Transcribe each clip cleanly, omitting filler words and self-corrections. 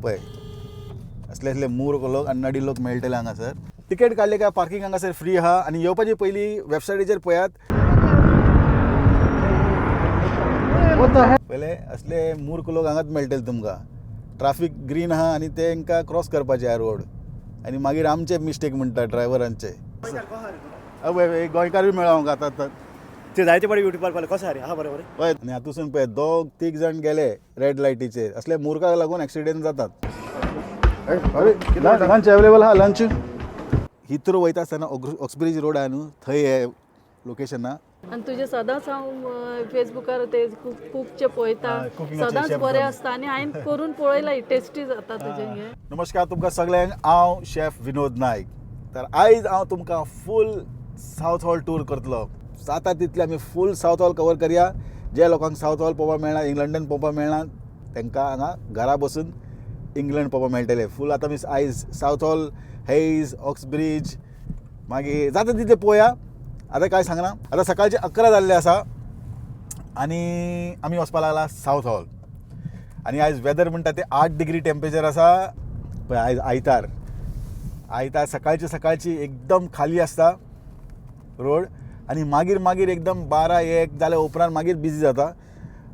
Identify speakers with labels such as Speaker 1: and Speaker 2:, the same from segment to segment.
Speaker 1: पळय असले असले मूर्ख लोक आनी नडी लोक मेळटले हांगासर. तिकेट काडले काय पार्किंग हांगासर फ्री आहा आनी येवपाचे पयलीं वेबसायटीचेर पळयात पयले असले मूर्ख लोक हांगाच मेळटले तुमकां. ट्राफीक ग्रीन आहा आनी तेंकां क्रॉस करपाचे आहा रोड आनी मागीर आमचे मिस्टेक म्हणटा ड्रायव्हरांचे. गोंयकार बी मेळ्ळा हांगा आतां
Speaker 2: ते जायते बडे युट्यूबार पळय कसो रे. हा बरोबर
Speaker 1: पळय आनी हातूंसून पळय दोग तीग जाण गेले रेड लायटीचेर. असले मुर्खाक लागून एक्सिडेंट जातात. लंच अवेलेबल आहा लंच. हिथ्रो वयता आसतना उक्सब्रिज रोड आहा न्हू थंय हे लोकेशन आहा.
Speaker 3: आनी तुजे सदांच हांव फेसबुकार ते कुकचे पळयता सदांच बरें आसता आनी हांवें करून पळयलां टेस्टी जाता तुजें हें.
Speaker 1: नमस्कार तुमकां सगळ्यांक. हांव शेफ विनोद नायक. तर आयज हांव तुमकां फूल सावथ हॉल टूर करतलो. जाता तितले आमी फूल सावथ हॉल कवर करया. जे लोकांक सावथ हॉल पळोवपाक मेळना लंडन पळोवपाक मेळना तांकां हांगा घरा बसून इंग्लंड पळोवपाक मेळटलें. फूल आतां आमी आयज सावथ हॉल हेज उक्सब्रिज मागीर जाता तितले पळोवया. आतां कांय सांगना. आतां सकाळचे 11 जाल्ले आसा आनी आमी वचपाक लागला सावथ हॉल. आनी आयज वेदर म्हणटा ते 8 डिग्री टेम्परेचर आसा. पळय आयज आयतार सकाळची एकदम खाली आसता रोड आनी मागीर एकदम 12-1 जाल्या उपरांत मागीर बिजी जाता.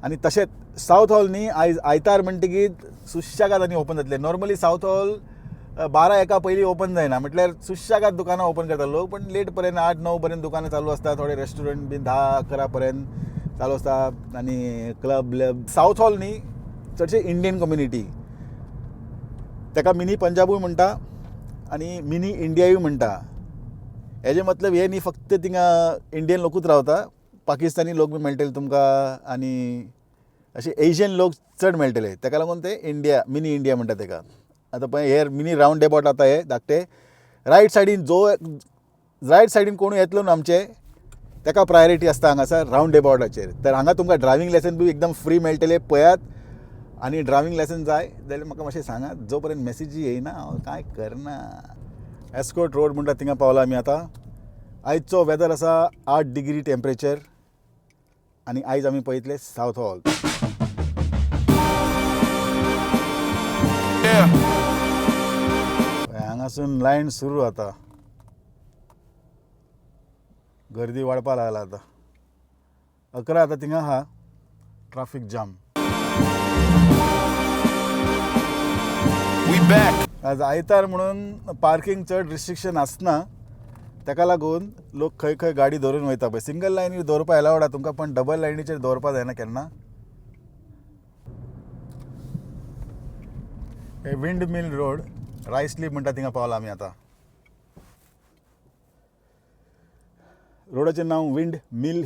Speaker 1: आनी तशेंच सावथ हॉल न्ही आयज आयतार म्हणटकीर सुशेगाद आनी ओपन जातले. नॉर्मली सावथ हॉल 12-1 पयलीं ओपन जायना म्हटल्यार सुशेगाद दुकानां ओपन करता लोक. पण लेट पर्यंत 8-9 पर्यंत दुकानां चालू आसता. थोडे रेस्टॉरंट बी 10-11 पर्यंत चालू आसता आनी क्लब. सावथ हॉल न्ही चडशे इंडियन कम्युनिटी ताका मिनी पंजाबूय म्हणटा आनी मिनी इंडियाय म्हणटा. हेजे मतलब हे न्ही फक्त थिंगा इंडियन लोकूच रावता. पाकिस्तानी लोक बी मेळटले तुमकां आनी अशे एशियन लोक चड मेळटले. ताका लागून ते इंडिया मिनी इंडिया म्हणटा ताका. आतां पळय हे मिनी रावंड एबावट आतां हे धाकटे रायट सायडीन कोणूय येतलो न्हू आमचे ताका प्रायोरिटी आसता हांगासर रावंड एबावटाचेर. तर हांगा तुमकां ड्रायवींग लेसन बी एकदम फ्री मेळटले. पळयात. आनी ड्रायवींग लेसन जाय जाल्यार म्हाका मातशें सांगात. जो पर्यंत मॅसेजी येयना हांव कांय करना. एस्कोट रोड म्हणटा थिंगा पावला आमी आतां. आयजचो वेदर आसा 8 डिग्री टेम्परेचर आनी आयज आमी पळयतले सावथ हॉल. हांगासून लायन सुरू जाता. गर्दी वाडपा लागला आतां. 11 आतां थिंगा आहा ट्राफीक जाम. आज आयतार म्हणून पार्किंग चड रिस्ट्रिक्शन आसना. ताका लागून लोक खंय खंय गाडी धरून वयता पळय. सिंगल लायनीर दवरपा एलावड आहा तुमकां पण डबल लायनीचेर दवरपा जायना केन्ना. हे विंड मिल रोड रायस स्लीप म्हणटा थिंगा पावला आमी आतां. रोडाचें नांव विंड मिल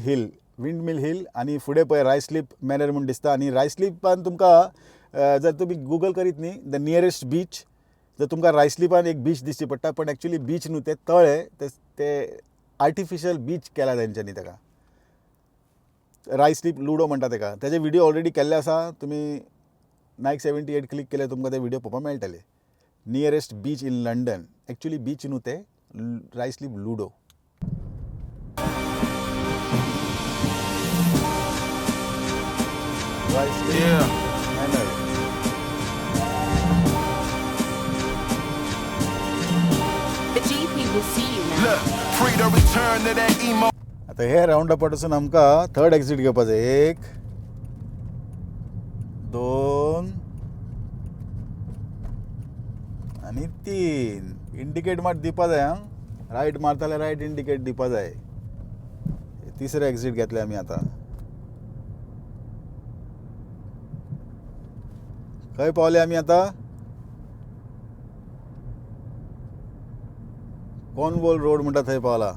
Speaker 1: हिल आनी फुडें पळय रायस स्लीप मॅनर म्हूण दिसता. आनी रायस स्लीपान तुमकां जर तुमी गुगल करीत न्ही द नियरेस्ट बीच जर तुमकां रायस स्लीपान एक बीच दिश्टी पडटा. पण एक्चुली बीच न्हू ते तळे ते आर्टिफिशियल बीच केला तेंच्यांनी ताका. रायस स्लीप लुडो म्हणटा ताका. तेजे व्हिडिओ ऑलरेडी केल्ले आसा. तुमी नायक 78 क्लिक केल्यार तुमकां ते व्हिडिओ पळोवपाक मेळटले. Nearest beach in London. Actually beach न्हू ते रायस स्लीप लुडो. आता हे रावंड अप वसून आमकां थर्ड एक्झिट घेवपाचें. 1 2 आनी 3. इंडिकेट मात दिवपा जाय. रायट मारता जाल्यार रायट इंडिकेट दिवपा जाय. तिसरें एक्झिट घेतलें आमी आतां. खंय पावले आमी आतां. कॉर्नवॉल रोड म्हणटा थंय पावला.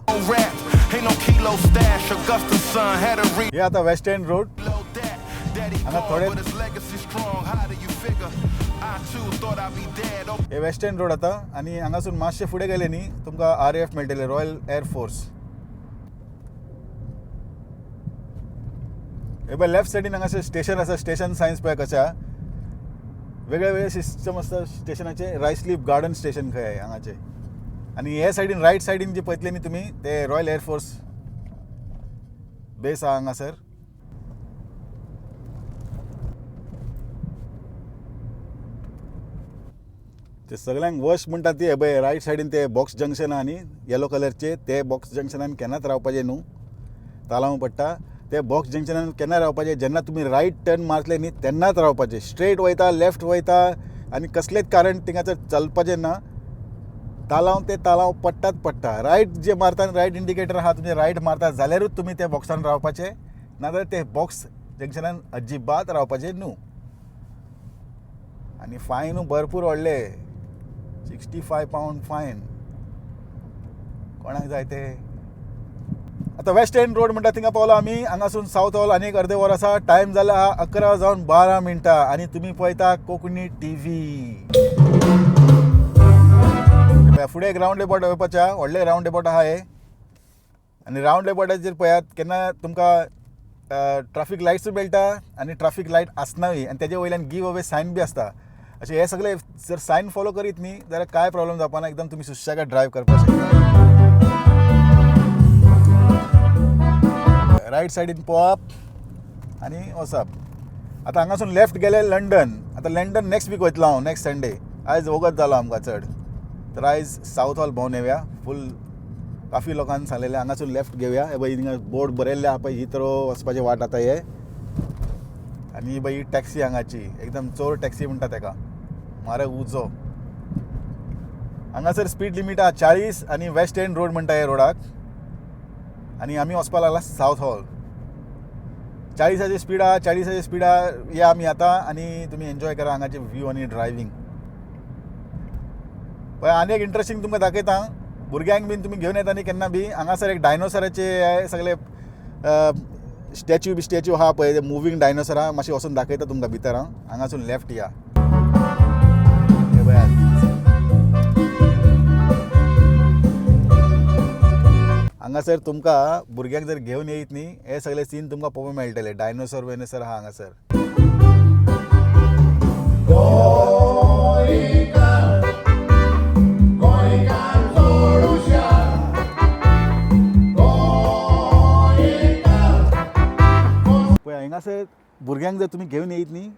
Speaker 1: हे आतां वेस्ट एंड रोड. हांगा थोडे हे वेस्ट एंड रोड आतां. आनी हांगासून मातशे फुडें गेले न्ही तुमकां RAF मेळटले रॉयल एअरफोर्स. हे पळय लेफ्ट सायडीन हांगासर स्टेशन आसा. स्टेशन सायन्स पळय कशें आहा. वेगळे वेगळे सिस्टम आसता स्टेशनाचे. रायस स्लीप गार्डन स्टेशन खंय हांगाचे. आनी हे सायडीन रायट सायडीन जे पळयतले न्ही तुमी ते रॉयल एअरफोर्स बेस आहा हांगासर. ते सगळ्यांक वर्स्ट म्हणटा ते पळय रायट सायडीन ते बॉक्स जंक्शन आहा न्ही येलो कलरचे ते बॉक्स जंक्शनान केन्नाच रावपाचें न्हू तालाव पडटा ते बॉक्स जंक्शनान केन्ना रावपाचें जेन्ना तुमी रायट टर्न मारतले न्ही तेन्नाच रावपाचें स्ट्रेट वयता लेफ्ट वयता आनी कसलेंच कारण थिंगासर चलपाचें ना तालाव ते तालाव पडटाच पडटा रायट जे मारता रायट इंडिकेटर आहा तुमचे रायट मारता जाल्यारूच तुमी ते बॉक्सान रावपाचें नाजाल्यार ते बॉक्स जंक्शनान अजिबात रावपाचें न्हू आनी फायनू भरपूर व्हडले 65 पावंड फायन कोणाक जाय ते आतां वेस्ट एंड रोड म्हणटा थिंगा पावलो आमी हांगासून सावथ हॉल आनी एक अर्दे वर आसा टायम जाला 11:12 आनी तुमी पळयता कोंकणी टीव्ही फुडें एक रावंड एबॉट येवपाच्या व्हडलें रावंड एबॉट आहा हे आनी रावंड एबॉटाचेर पळयात केन्ना तुमकां ट्राफीक लायट्सूय मेळटा आनी ट्राफीक लायट आसनाय आनी तेजे वयल्यान गीव अवे सायन बी आसता अशें हे सगळे जर सायन फॉलो करीत न्ही जाल्यार कांय प्रॉब्लेम जावपाना एकदम तुमी सुशेगाद ड्रायव्ह करपाक शकता रायट सायडीन पळोवप आनी वचप आतां हांगासून लेफ्ट गेले लंडन आतां लंडन नेक्स्ट वीक वयतलो हांव नेक्स्ट संडे आयज वगत जालो आमकां चड तर आयज सावथ हॉल भोंवन येवया फूल काफी लोकांनी सांगलेलें हांगासून लेफ्ट घेवया हे पळय हिंगा बोर्ड बरयल्ले आहा पळय हिथ्रो वचपाचें वाट आतां हे आनी ही ही टॅक्सी हांगाची एकदम चोर टॅक्सी म्हणटा तेका म्हारग उजो हांगासर स्पीड लिमीट आहा 40 आनी वेस्ट एंड रोड म्हणटा हे रोडाक आनी आमी वचपाक लागला सावथ हॉल 40ची स्पीड आहा 40ची स्पीड आहा या आमी आतां आनी तुमी एन्जॉय करा हांगाचे व्यू आनी ड्रायव्हींग पळय आनी एक इंट्रस्टींग तुमकां दाखयता भुरग्यांक बीन तुमी घेवन येता न्ही केन्ना बी हांगासर एक डायनोसराचे सगळे स्टॅच्यू आहा पळय ते मुवींग डायनोसर आहा मातशें वचून दाखयता तुमकां भितर हांगासून लेफ्ट या हांगासर तुमकां भुरग्यांक जर घेवन येयत न्ही हे सगळे सीन तुमकां पळोवपाक मेळटले डायनोसर वेनोसर आहा हांगासर हांगासर भुरग्यांक जर तुमी घेवन येयत न्ही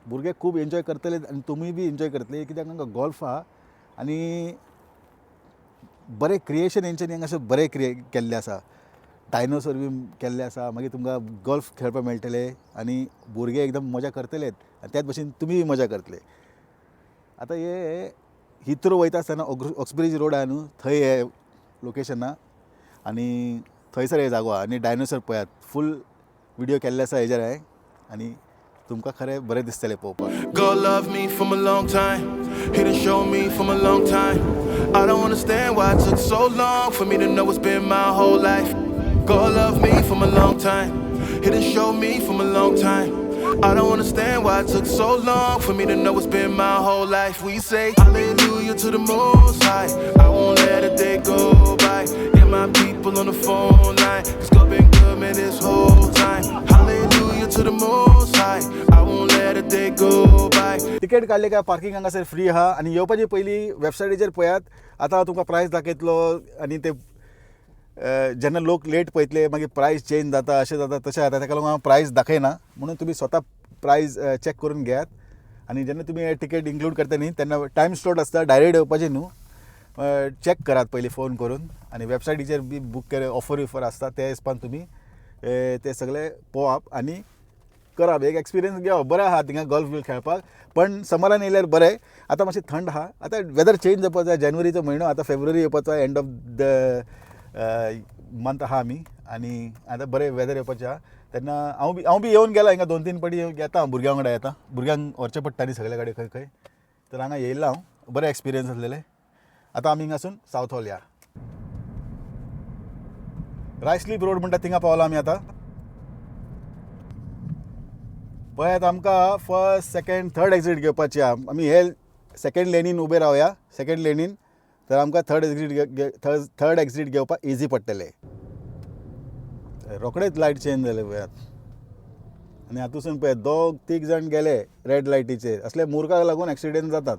Speaker 1: भुरगे खूब एन्जॉय करतले आनी तुमी बी एन्जॉय करतले कित्याक हांगा गोल्फ आहा आनी बरें क्रिएशन हेंच्यांनी हांगासर बरें केल्लें आसा डायनोसर बी केल्ले आसा मागीर तुमकां गोल्फ खेळपाक मेळटले आनी भुरगे एकदम मजा करतलेत आनी त्याच भशेन तुमी मजा करतले आतां हे हिथ्रो वयता आसतना उक्सब्रिज रोड आहा न्हू थंय हे लोकेशन आहा आनी थंयसर हे जागो आहा आनी डायनोसर पळयात फूल व्हिडिओ केल्ले आसा हेजेर हांवें आनी तुमकां खरें बरें दिसतलें पळोवपाक
Speaker 4: God loved me from a long time. He done showed me from a long time. I don't understand why it took so long for me to know it's been my whole life. God loved me from a long time. He done showed me from a long time. I don't understand why it took so long for me to know it's been my whole life. We say hallelujah to the most high. I won't let a day go by. Yeah, my people on the phone line. It's God been good, man, this whole time. Hallelujah to the most high. I won't let a day go by.
Speaker 1: Ticket काडले काय parking हांगासर free आहा आनी येवपाचे पयलीं वेबसायटीचेर पळयात आतां तुमकां प्रायस दाखयतलो आनी ते जेन्ना लोक लेट पळयतले मागीर प्रायस चेंज जाता अशें जाता तशें जाता ताका लागून हांव प्रायस दाखयना म्हणून तुमी स्वता प्रायस चॅक करून घेयात आनी जेन्ना तुमी टिकेट इन्क्लूड करता न्ही तेन्ना टायम स्लॉट आसता डायरेक्ट येवपाचें न्हू चॅक करात पयलीं फोन करून आनी वेबसायटीचेर बी बूक केले ऑफर आसता ते हिसपान तुमी ते सगळे पळोवप आनी करप एक एक्सपिरियन्स घेवप बरें आहा थिंगा गोल्फ बी खेळपाक पण समरान येयल्यार बरें आतां मातशें थंड आहा आतां वेदर चेंज जावपाक जाय जानेवारीचो म्हयनो आतां फेब्रुवारी येवपाचो एंड ऑफ द मंथ आहा आमी आनी आतां बरें वेदर येवपाचें आहा तेन्ना हांव बी येवन गेला हिंगा 2-3 पाटी येता भुरग्यां वांगडा येता भुरग्यांक व्हरचें पडटा न्ही सगळे कडेन खंय तर हांगा येयला हांव बरें एक्सपिरियन्स आसलेलें आतां आमी हिंगासून सावथ हॉल या रायस्लीप रोड म्हणटा थिंगा पावला आमी आतां पळयात आमकां फर्स्ट सेकंड थर्ड एक्झीट घेवपाची आहा आमी हे सेकंड लेनीन उबे रावया सेकंड लेनीन तर आमकां थर्ड एक्झीट घेवपाक इजी पडटलें रोखडेच लायट चेंज जाले पळयात आनी हातूंसून पळय 2-3 जाण गेले रेड लायटीचेर असले मुर्खाक लागून एक्सिडेंट जातात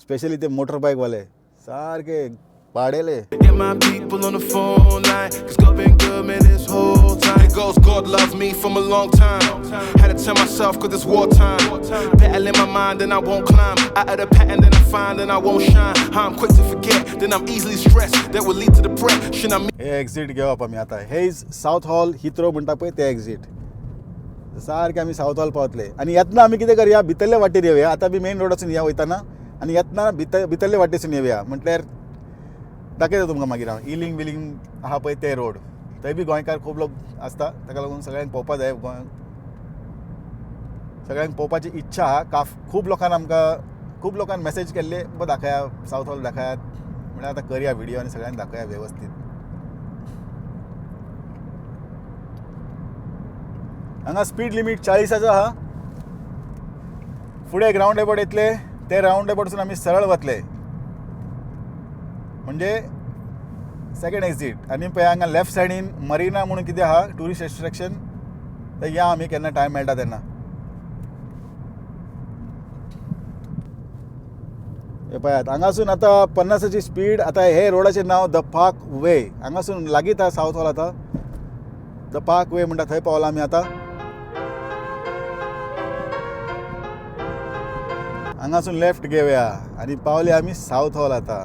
Speaker 1: स्पेशली ते मोटर बायकवाले सारके पाडेले.
Speaker 4: Get my people on the phone line, cause God been good, man, this whole time. It goes, God loved me from a long time. Had to tell myself, cause it's wartime. Battle in my mind, then I won't climb. Out of the pattern, then I find, then I won't shine. How I'm quick to forget, then I'm easily stressed. That will lead to depression.
Speaker 1: हे exit घेवप आमी आतां. हे is south hall Heathrow म्हणटा पळय ते exit. सारके आमी साऊथ हॉल पावतले. आनी येतना आमी कितें करया, भितरले वाटेर येवया. आतां आमी मेन रोडासून या वयताना आनी येतना भितरले वाटेसून येवया. म्हटल्यार दाखयता तुमकां मागीर हांव. इलिंग विलिंग आहा पळय ते रोड. थंय बी गोंयकार खूब लोक आसता, ताका लागून सगळ्यांक पळोवपा जाय. सगळ्यांक पळोवपाची इच्छा आहा. खूब लोकांनी मॅसेज केल्ले, दाखया साऊथ हॉल दाखयात. म्हळ्यार आतां करया व्हिडिओ आनी सगळ्यांक दाखया वेवस्थीत. हांगा स्पीड लिमीट 40 आहा. फुडें रावंड अबावट येतले, ते रावंड अबावटसून आमी सरळ वतले. म्हणजे सेकंड एक्झिट. आनी पळय हांगा लेफ्ट सायडीन मरिना म्हणून कितें आहा ट्युरिस्ट एट्रॅक्शन. थंय या आमी केन्ना टायम मेळटा तेन्ना. हे पळयात हांगासून आतां 50ची स्पीड. आतां हे रोडाचें नांव द पार्क वे. हांगासून लागीत आहा साऊथ हॉल. आतां द पार्क वे म्हणटा थंय पावला आमी आतां. हांगासून लेफ्ट घेवया आनी पावले आमी साऊथ हॉल. आतां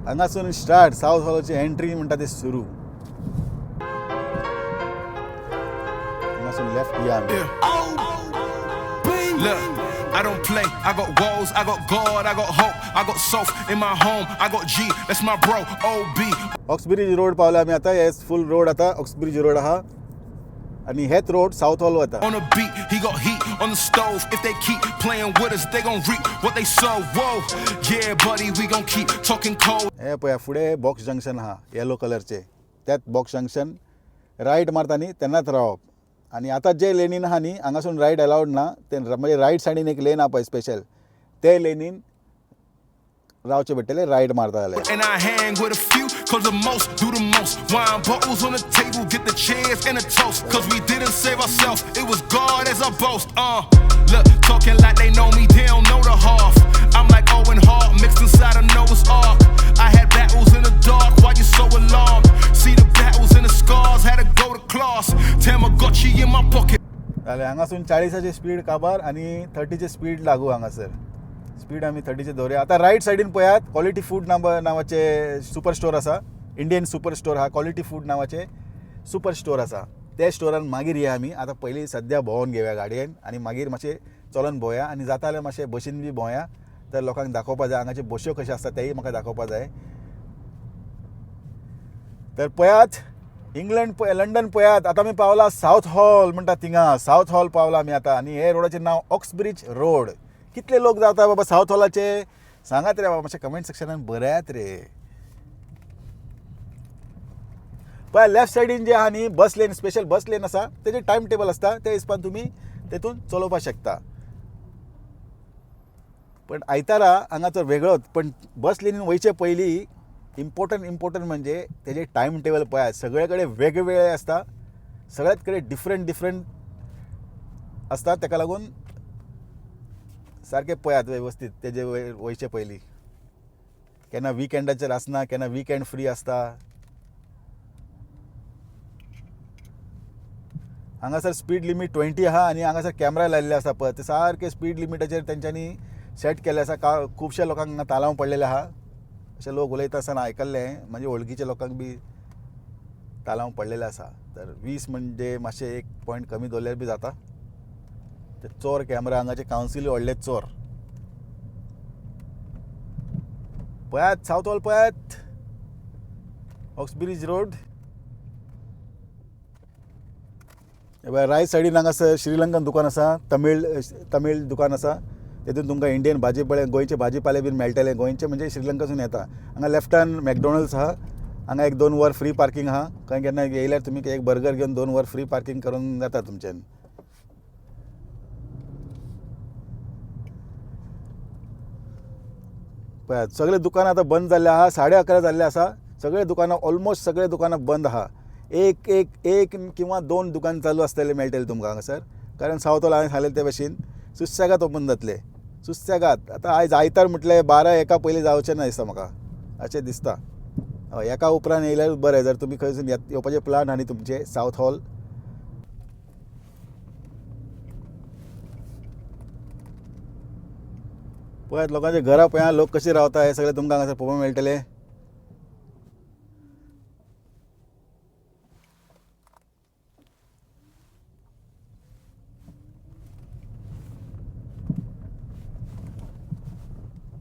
Speaker 1: हांगासून स्टार्ट साऊथ हॉलाची एंट्री म्हणटा ती सुरू. हांगासून लेफ्ट या आमी.
Speaker 4: Look, I don't play. I got walls, I got God, I got hope, I got soul in my home. I got G, that's my bro, OB.
Speaker 1: Oxbridge road पावले आमी आतां. हे फूल road आतां ऑक्सब्रिज रोड आहा आनी हेच road south hall वता.
Speaker 4: On a beat, he got heat on the stove. If they keep playing with us, they gon' reap what they sow. Whoa, yeah, buddy, we gon' keep talking cold.
Speaker 1: हे पळया फुडें box junction आहा yellow कलरचे. त्यात box junction right मारता न्ही तेन्नाच रावप. आनी आतां जे लेनीन आहा न्ही हांगासून रायट अलावड ना. ते म्हणजे रायट सायडीन एक लेन आहा पळय स्पेशल, ते लेनीन रावचे पडटले रायट मारता जाल्यार.
Speaker 4: And I hang with a few, cause the most do the most. Wine bottles on the table, get the chairs and a toast. Cause we didn't save ourselves, it was God as our boast. Look, talking like they know me, they don't know the half. I'm like Owen Hart, mixed inside a Noah's Ark. I had battles in the dark, why you so alarmed? See the battles and the scars, had to go to class. Tamagotchi in my pocket.
Speaker 1: जाल्यार हांगासून 40ची speed काबार आनी 30ची speed लागू हांगासर. Speed आमी 30ची दवरया. आतां right सायडीन पळयात quality food नांवाचे सुपर स्टोर आसा. इंडियन सुपर स्टोर आहा. क्वॉलिटी फूड नांवाचे सुपर स्टोर आसा. ते स्टोरान मागीर या आमी. आतां पयलीं सद्या भोंवून घेवया गाडयेन आनी मागीर मातशें चलोन भोंवया आनी जाता जाल्यार मातशें बशीन बी भोंवया. तर लोकांक दाखोवपा जाय हांगाच्यो बश्यो कश्यो आसता तेय म्हाका दाखोवपा जाय. तर पळयात इंग्लंड लंडन पळयात. आतां आमी पावला साऊथ हॉल म्हणटा थिंगा. साऊथ हॉल पावला आमी आतां. आनी हे रोडाचें नांव ऑक्सब्रिज रोड. कितले लोक जाता बाबा साऊथ हॉलाचे सांगात रे बाबा. मातशें कमेंट सेक्शनान बऱ्यात रे. पळय लेफ्ट सायडीन जे आहा न्ही बस लेन, स्पेशल बस लेन आसा. तेजे टायम टेबल आसता. ते हिसपान तुमी तेतून चलोवपाक शकता. पण आयतारा हांगा तर वेगळोच. पण बस लेनीन वयचे पयलीं इम्पॉर्टंट म्हणजे तेजे टायम टेबल पळयात. सगळे कडेन वेगवेगळे आसता. सगळ्याच कडेन डिफरंट आसता. ताका लागून सारकें पळयात वेवस्थीत तेजे वयचे पयलीं. केन्ना विकेंडाचेर आसना, केन्ना विकेंड फ्री आसता. हांगासर स्पीड लिमीट 20 आहा आनी हांगासर कॅमेरा लायल्ले आसा पळय. ते सारके स्पीड लिमिटाचेर तेंच्यांनी सेट केल्ले आसा. खुबशे लोकांक हांगा तालांव पडलेले आहा. अशे लोक उलयता आसतना आयकल्लें. म्हणजे वळखीच्या लोकांक बी तालांव पडलेले आसा. तर 20 म्हणजे मातशें 1 पॉयंट कमी दवरल्यार बी जाता. ते चोर कॅमेरा हांगाचे कावन्सील व्हडले चोर. पळयात साऊथ हॉल पळयात. Oxbridge road. रायट सायडीन हांगासर श्रीलंकन दुकान आसा. तमीळ दुकान आसा. तेतून तुमकां इंडियन भाजीपाले गोंयचे भाजीपाले बीन मेळटले. गोंयचे म्हणजे श्रीलंकासून येता. हांगा लेफ्टान मॅकडॉनल्ड्स आहा. हांगा 1-2 वर फ्री पार्किंग आहा. खंय केन्ना येयल्यार तुमी एक बर्गर घेवन 2 वर फ्री पार्किंग करून जाता तुमच्यान. पळयात सगळे दुकानां आतां बंद जाल्ले आहा. 11:30 जाल्ले आसा. सगळे दुकानां ऑलमोस्ट सगळे दुकानां बंद आहा. एक किंवा 2 दुकान चालू आसतले मेळटले तुमकां हांगासर. कारण साऊथ हॉल हांवें सांगलें ते भशेन सुस्सेगात ओपन जातले. सुस्सेगात. आतां आयज आयतार म्हटलें 12-1 पयलीं जावचें ना दिसता म्हाका. अशें दिसता. एका उपरांत येयल्यार बरें. जर तुमी खंयसून येवपाचे प्लान आनी तुमचे सावथ हॉल. पळयात लोकांचे घरां पळया, लोक कशे रावता हे सगळें तुमकां हांगासर पळोवपाक मेळटले.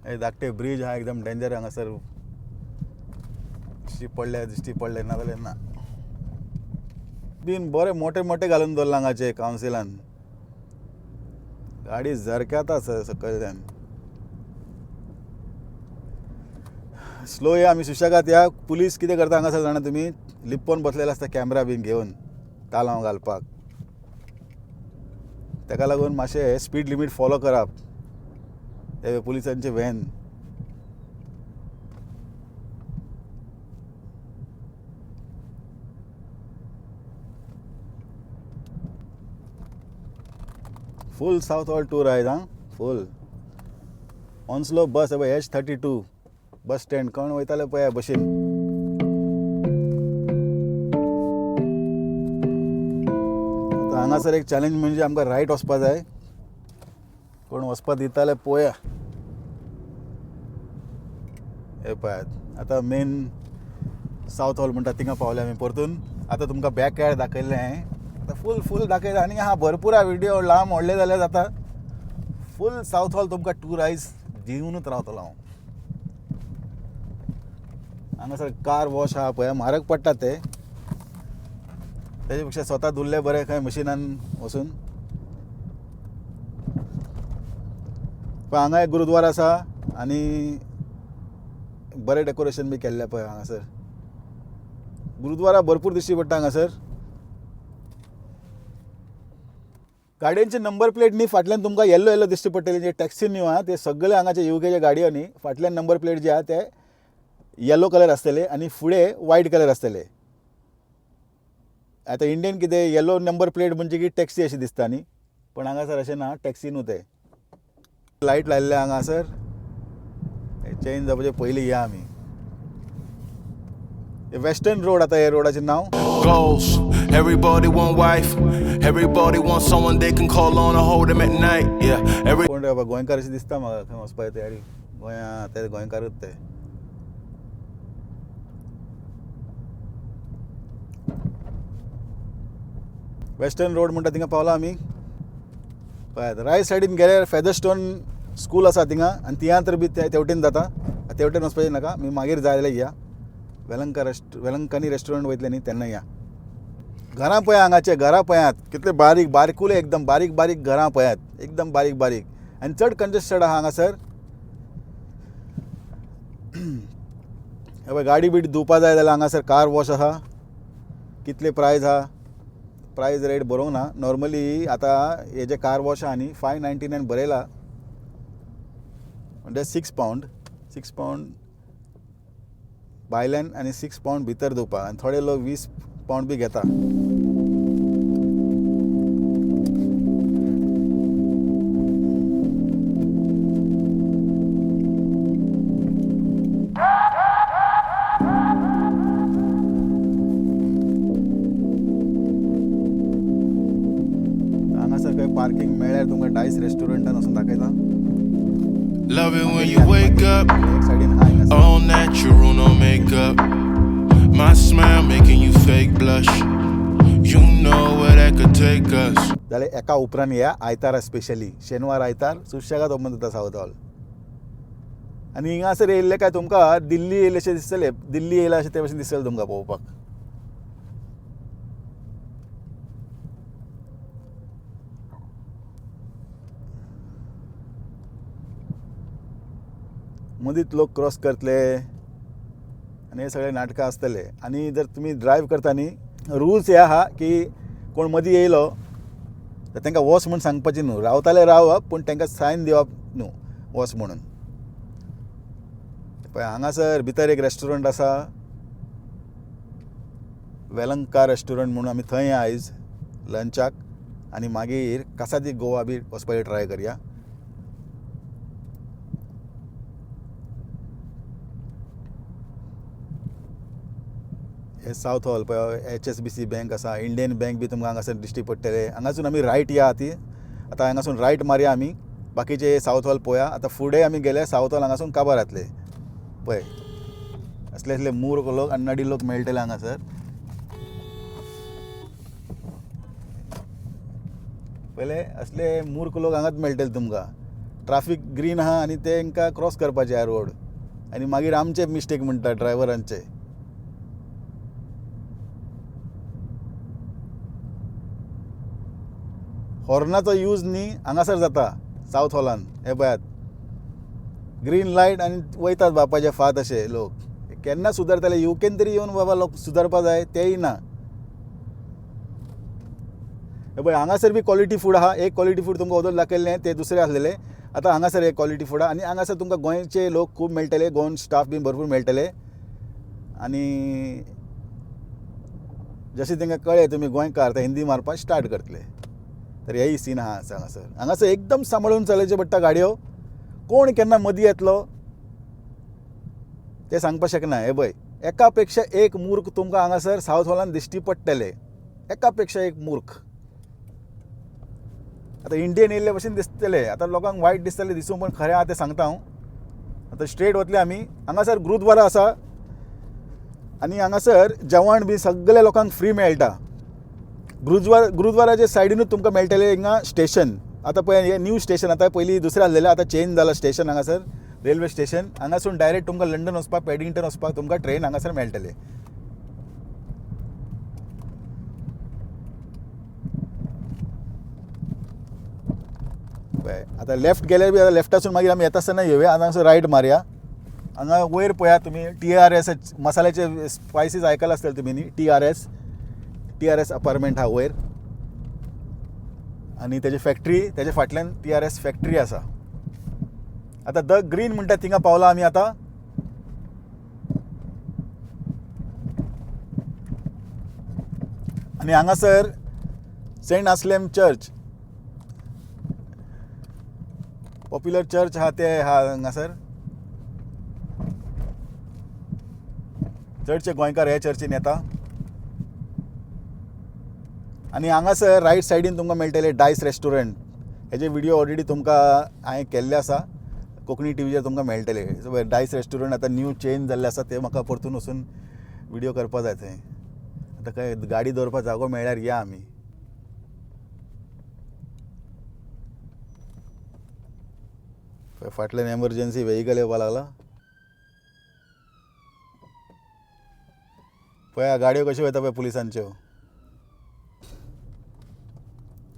Speaker 1: हे धाकटे ब्रिज हा एकदम डेंजर. हांगासर दिश्टी पडले ना जाल्यार ना. बीन बरे मोठे मोठे घालून दवरला हांगाचे कावन्सिलान. गाडी झरक्याता सकयल्यान. स्लो या, आमी सुशेगाद या. पुलीस कितें करता हांगासर जाणा तुमी, लिपोवन बसलेले आसता कॅमेरा बीन घेवन तालांव घालपाक. ताका लागून मातशें स्पीड लिमीट फॉलो करप. हे पुलिसांचे van. Full Southall tour आयज हां, फुल. ऑनस्लो बस H32 बस स्टँड कोण वयताले पळया बशीन. हांगासर एक चॅलेंज म्हणजे आमकां रायट वचपा जाय. कोण वचपा दिताले पळया. हे पळयात आतां मेन साउथ हॉल म्हणटा थिंगा पावले आमी परतून. आतां तुमकां बॅक यार्ड दाखयल्लें हांवें. आतां फूल दाखयता. आनी हा भरपूर व्हिडिओ लांब व्हडले जाल्यार जाता. फूल साउथ हॉल तुमकां टूर आयज दिवनूच रावतलो हांव. हांगासर कार वॉश आहा पळय, म्हारग पडटा ते. तेजे पेक्षा स्वता धुल्ले बरें खंय मशिनान वचून. पण हांगा एक गुरुद्वार आसा आनी बरें डेकोरेशन बी केल्लें पळय हांगासर. गुरुद्वारा भरपूर दिश्टी पडटा हांगासर. गाडयांची नंबर प्लेट न्ही फाटल्यान तुमकां येल्लो दिश्टी पडटली. जे टॅक्सी न्यू आहा ते सगळे हांगाचे युकेचे गाडयो न्ही फाटल्यान नंबर प्लेट जे आहा ते येलो कलर आसतले आनी फुडें व्हायट कलर आसतले. आतां इंडियन कितें येलो नंबर प्लेट म्हणजे की टॅक्सी अशी दिसता न्ही, पण हांगासर अशें ना, टॅक्सी न्हू ते. लायट लायल्ले हांगासर. चेंज जावपाचे पयलीं या आमी. वेस्टर्न रोड आतां हे रोडाचें नांव.
Speaker 4: Goals. Everybody want wife. Everybody want someone they can call on and hold them at night. Yeah.
Speaker 1: कोण रे बाबा, गोंयकार अशें दिसता म्हाका खंय वचपाची तयारी. गोंया ते गोंयकारूच ते. वेस्टर्न रोड म्हणटा थिंगा पावला आमी. पळयात रायट सायडीन गेल्यार फेदरस्टोन स्कूल आसा थिंगा आनी तियां तर बी तेवटेन जाता. तेवटेन वचपाचें नाका, आमी मागीर जाय जाल्यार या. वेलंकनी रेस्टॉरंट वयतले न्ही तेन्ना या. घरां पळया हांगाचे, घरां पळयात कितले बारीक बारकुले, एकदम बारीक बारीक घरां पळयात. एकदम बारीक बारीक आनी चड कंजेस्टेड आहा हांगासर. हे गाडी बीडी धुवपा जाय जाल्यार हांगासर कार वॉश आहा. कितले प्रायस आहा, प्रायस रेट बरोवंक ना. नॉर्मली आतां हे जे कार वॉश आहा न्ही £5.99 बरयला. म्हणजे £6 भायल्यान आनी £6 भितर धुवपाक. आनी थोडे लोक £20 बी घेता. हांगासर खंय पार्किंग मेळ्ळ्यार तुमकां डायस रेस्टॉरंटान वचून दाखयता.
Speaker 4: Love it when you wake up,
Speaker 1: एक सायडीन आहा हांगासर.
Speaker 4: all natural, no makeup. My smile making you fake blush. You know where that could take us.
Speaker 1: जाल्यार एका उपरांत या आयतारा स्पेशली. शेनवार आयतार सुशेगाद ओपन जाता साउथ हॉल. आनी हिंगासर येयल्ले काय तुमकां दिल्ली येयलेशें दिसतले. दिल्ली येयला अशें ते भशेन दिसतलें तुमकां पळोवपाक. मदींच लोक क्रॉस करतले आनी हे सगळे नाटकां आसतले. आनी जर तुमी ड्रायव करता न्ही, रुल्स हे आहा की कोण मदीं येयलो तर तांकां वच म्हूण सांगपाचें न्हू. रावताले रावप पूण तांकां सायन दिवप न्हू वच म्हणून. पळय हांगासर भितर एक रेस्टॉरंट आसा, वेलंका रेस्टॉरंट म्हणून. आमी थंय या आयज लंचाक आनी मागीर कासादी गोवा बी वचपाची ट्राय करया. हे साऊथ हॉल पळय HSBC बँक आसा, इंडियन बँक बी तुमकां हांगासर दिश्टी पडटले. हांगासून आमी रायट या ती आतां हांगासून रायट मारया आमी, बाकीचे साऊथ हॉल पळोवया. आतां फुडें आमी गेले साऊथ हॉल हांगासून काबार जातले पळय. असले असले मूर्ख लोक आनी नडी लोक मेळटले हांगासर. पयले असले मूर्ख लोक हांगाच मेळटले तुमकां. ट्राफीक ग्रीन आहा आनी तेंकां क्रॉस करपाचे हा रोड, आनी मागीर आमचे मिस्टेक म्हणटा ड्रायव्हरांचे. हॉर्नाचो यूज न्ही हांगासर जाता साऊथ हॉलान. हे पळयात ग्रीन लायट आनी वयतात बापाचे फात अशे लोक. केन्ना सुदारतले? युकेन तरी येवन बाबा लोक सुदारपा जाय, तेय ना. हे पळय हांगासर बी क्वॉलिटी फूड आहा. एक क्वॉलिटी फूड तुमकां वदोळ दाखयल्लें ते दुसरे आसलेले. आतां हांगासर एक क्वॉलिटी फूड आहा आनी हांगासर तुमकां गोंयचे लोक खूब मेळटले, गोवन स्टाफ बी भरपूर मेळटले. आनी जशें तांकां कळ्ळें तुमी गोंयकार ते हिंदी मारपाक स्टार्ट करतले. तर हेय सीन आहा हांगासर. हांगासर एकदम सांबाळून चलयच्यो पडटा गाडयो. कोण केन्ना मदीं येतलो ते सांगपाक शकना. हे पळय एका पेक्षा एक मूर्ख तुमकां हांगासर साऊथ हॉलान दिश्टी पडटले. एका पेक्षा एक मूर्ख. आतां इंडियन येयल्ले भशेन दिसतले. आतां लोकांक वायट दिसतले दिसूं, पूण खरें आहा तें सांगता हांव. आतां स्ट्रेट वतले आमी. हांगासर गुरुद्वारा आसा आनी हांगासर जेवण बी सगळे लोकांक फ्री मेळटा. गुरुद्वाराचे सायडीनूच तुमकां मेळटलें हिंगा स्टेशन. आतां पळय हें न्यू स्टेशन. आतां पयलीं दुसरें आसलेलें, आतां चेंज जाला स्टेशन हांगासर रेल्वे स्टेशन. हांगासून डायरेक्ट तुमकां लंडन वचपाक, पॅडिंग्टन वचपाक तुमकां ट्रेन हांगासर मेळटले. पळय आतां लेफ्ट गेल्यार बी आतां लेफ्टासून मागीर आमी येता आसतना येवया. हांगासर रायट मारया. हांगा वयर पळयात तुमी TRS मसाल्याचे स्पायसीस आयकला आसतले तुमी न्ही. TRS अपार्टमेंट आहा वयर आनी तेजी फॅक्ट्री, तेजे फाटल्यान TRS फॅक्ट्री आसा. आतां द ग्रीन म्हणटा थिंगा पावला आमी आतां. आनी हांगासर सेंट आस्लेम चर्च, पॉप्युलर चर्च आहा ते आहा हांगासर. चडशे गोंयकार हे चर्चीन येता. आनी हांगासर रायट सायडीन तुमकां मेळटले डायस रेस्टॉरंट. हेजे व्हिडियो ऑलरेडी तुमकां हांवें केल्ले आसा. कोंकणी टीव्हीचेर तुमकां मेळटले. डायस रेस्टॉरंट आतां न्यू चेंज जाल्ले आसा. ते म्हाका परतून वचून व्हिडियो करपा जाय थंय. आतां खंय गाडी दवरपाक जागो मेळ्ळ्यार या आमी. फाटल्यान एमर्जन्सी व्हेहिकल येवपा लागला. पळय गाडयो कश्यो वयता पळय पुलिसांच्यो.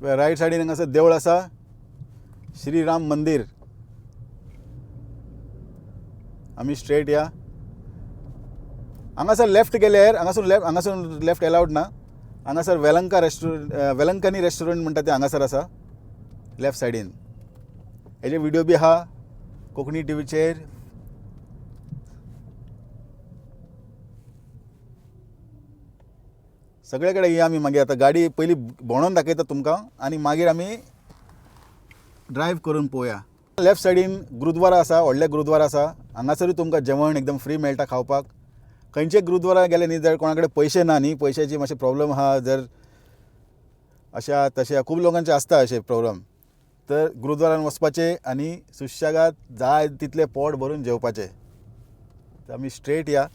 Speaker 1: रायट सायडीन हांगासर देवूळ आसा, श्रीराम मंदीर. आमी स्ट्रेट या. हांगासर लेफ्ट गेल्यार हांगासून लेफ्ट एलावड ना. हांगासर वेलंकनी रेस्टॉरंट म्हणटा ते हांगासर आसा लेफ्ट सायडीन. हेजे व्हिडियो बी आहा कोंकणी टीव्हीचेर. सगळे कडेन या आमी मागीर. आतां गाडी पयलीं भोंवडोन दाखयता तुमकां आनी मागीर आमी ड्रायव्ह करून पळोवया. लेफ्ट सायडीन गुरुद्वारा आसा, व्हडले गुरुद्वारा आसा. हांगासरूय तुमकां जेवण एकदम फ्री मेळटा खावपाक. खंयचे गुरुद्वारा गेले न्ही जर कोणा कडेन पयशे ना न्ही, पयशाची मातशे प्रॉब्लेम आहा, जर अशा तशा खूब लोकांचे आसता अशे प्रॉब्लेम, तर गुरुद्वारान वचपाचें आनी सुशेगाद जाय तितले पोट भरून जेवपाचें. तर आमी स्ट्रेट या.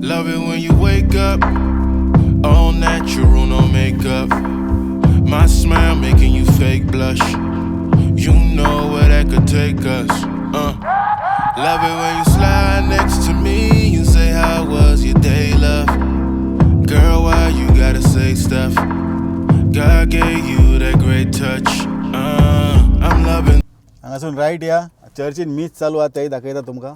Speaker 4: Love it when you wake up, all natural, no makeup. My smile making you fake blush. You know where that could take us. Love it when you slide next to me and say, how was your day, love? Girl, why you gotta say stuff? God gave you that great touch. I'm loving.
Speaker 1: हांगासून right या. चर्चीन मीच चालू आहा तेय दाखयता तुमकां.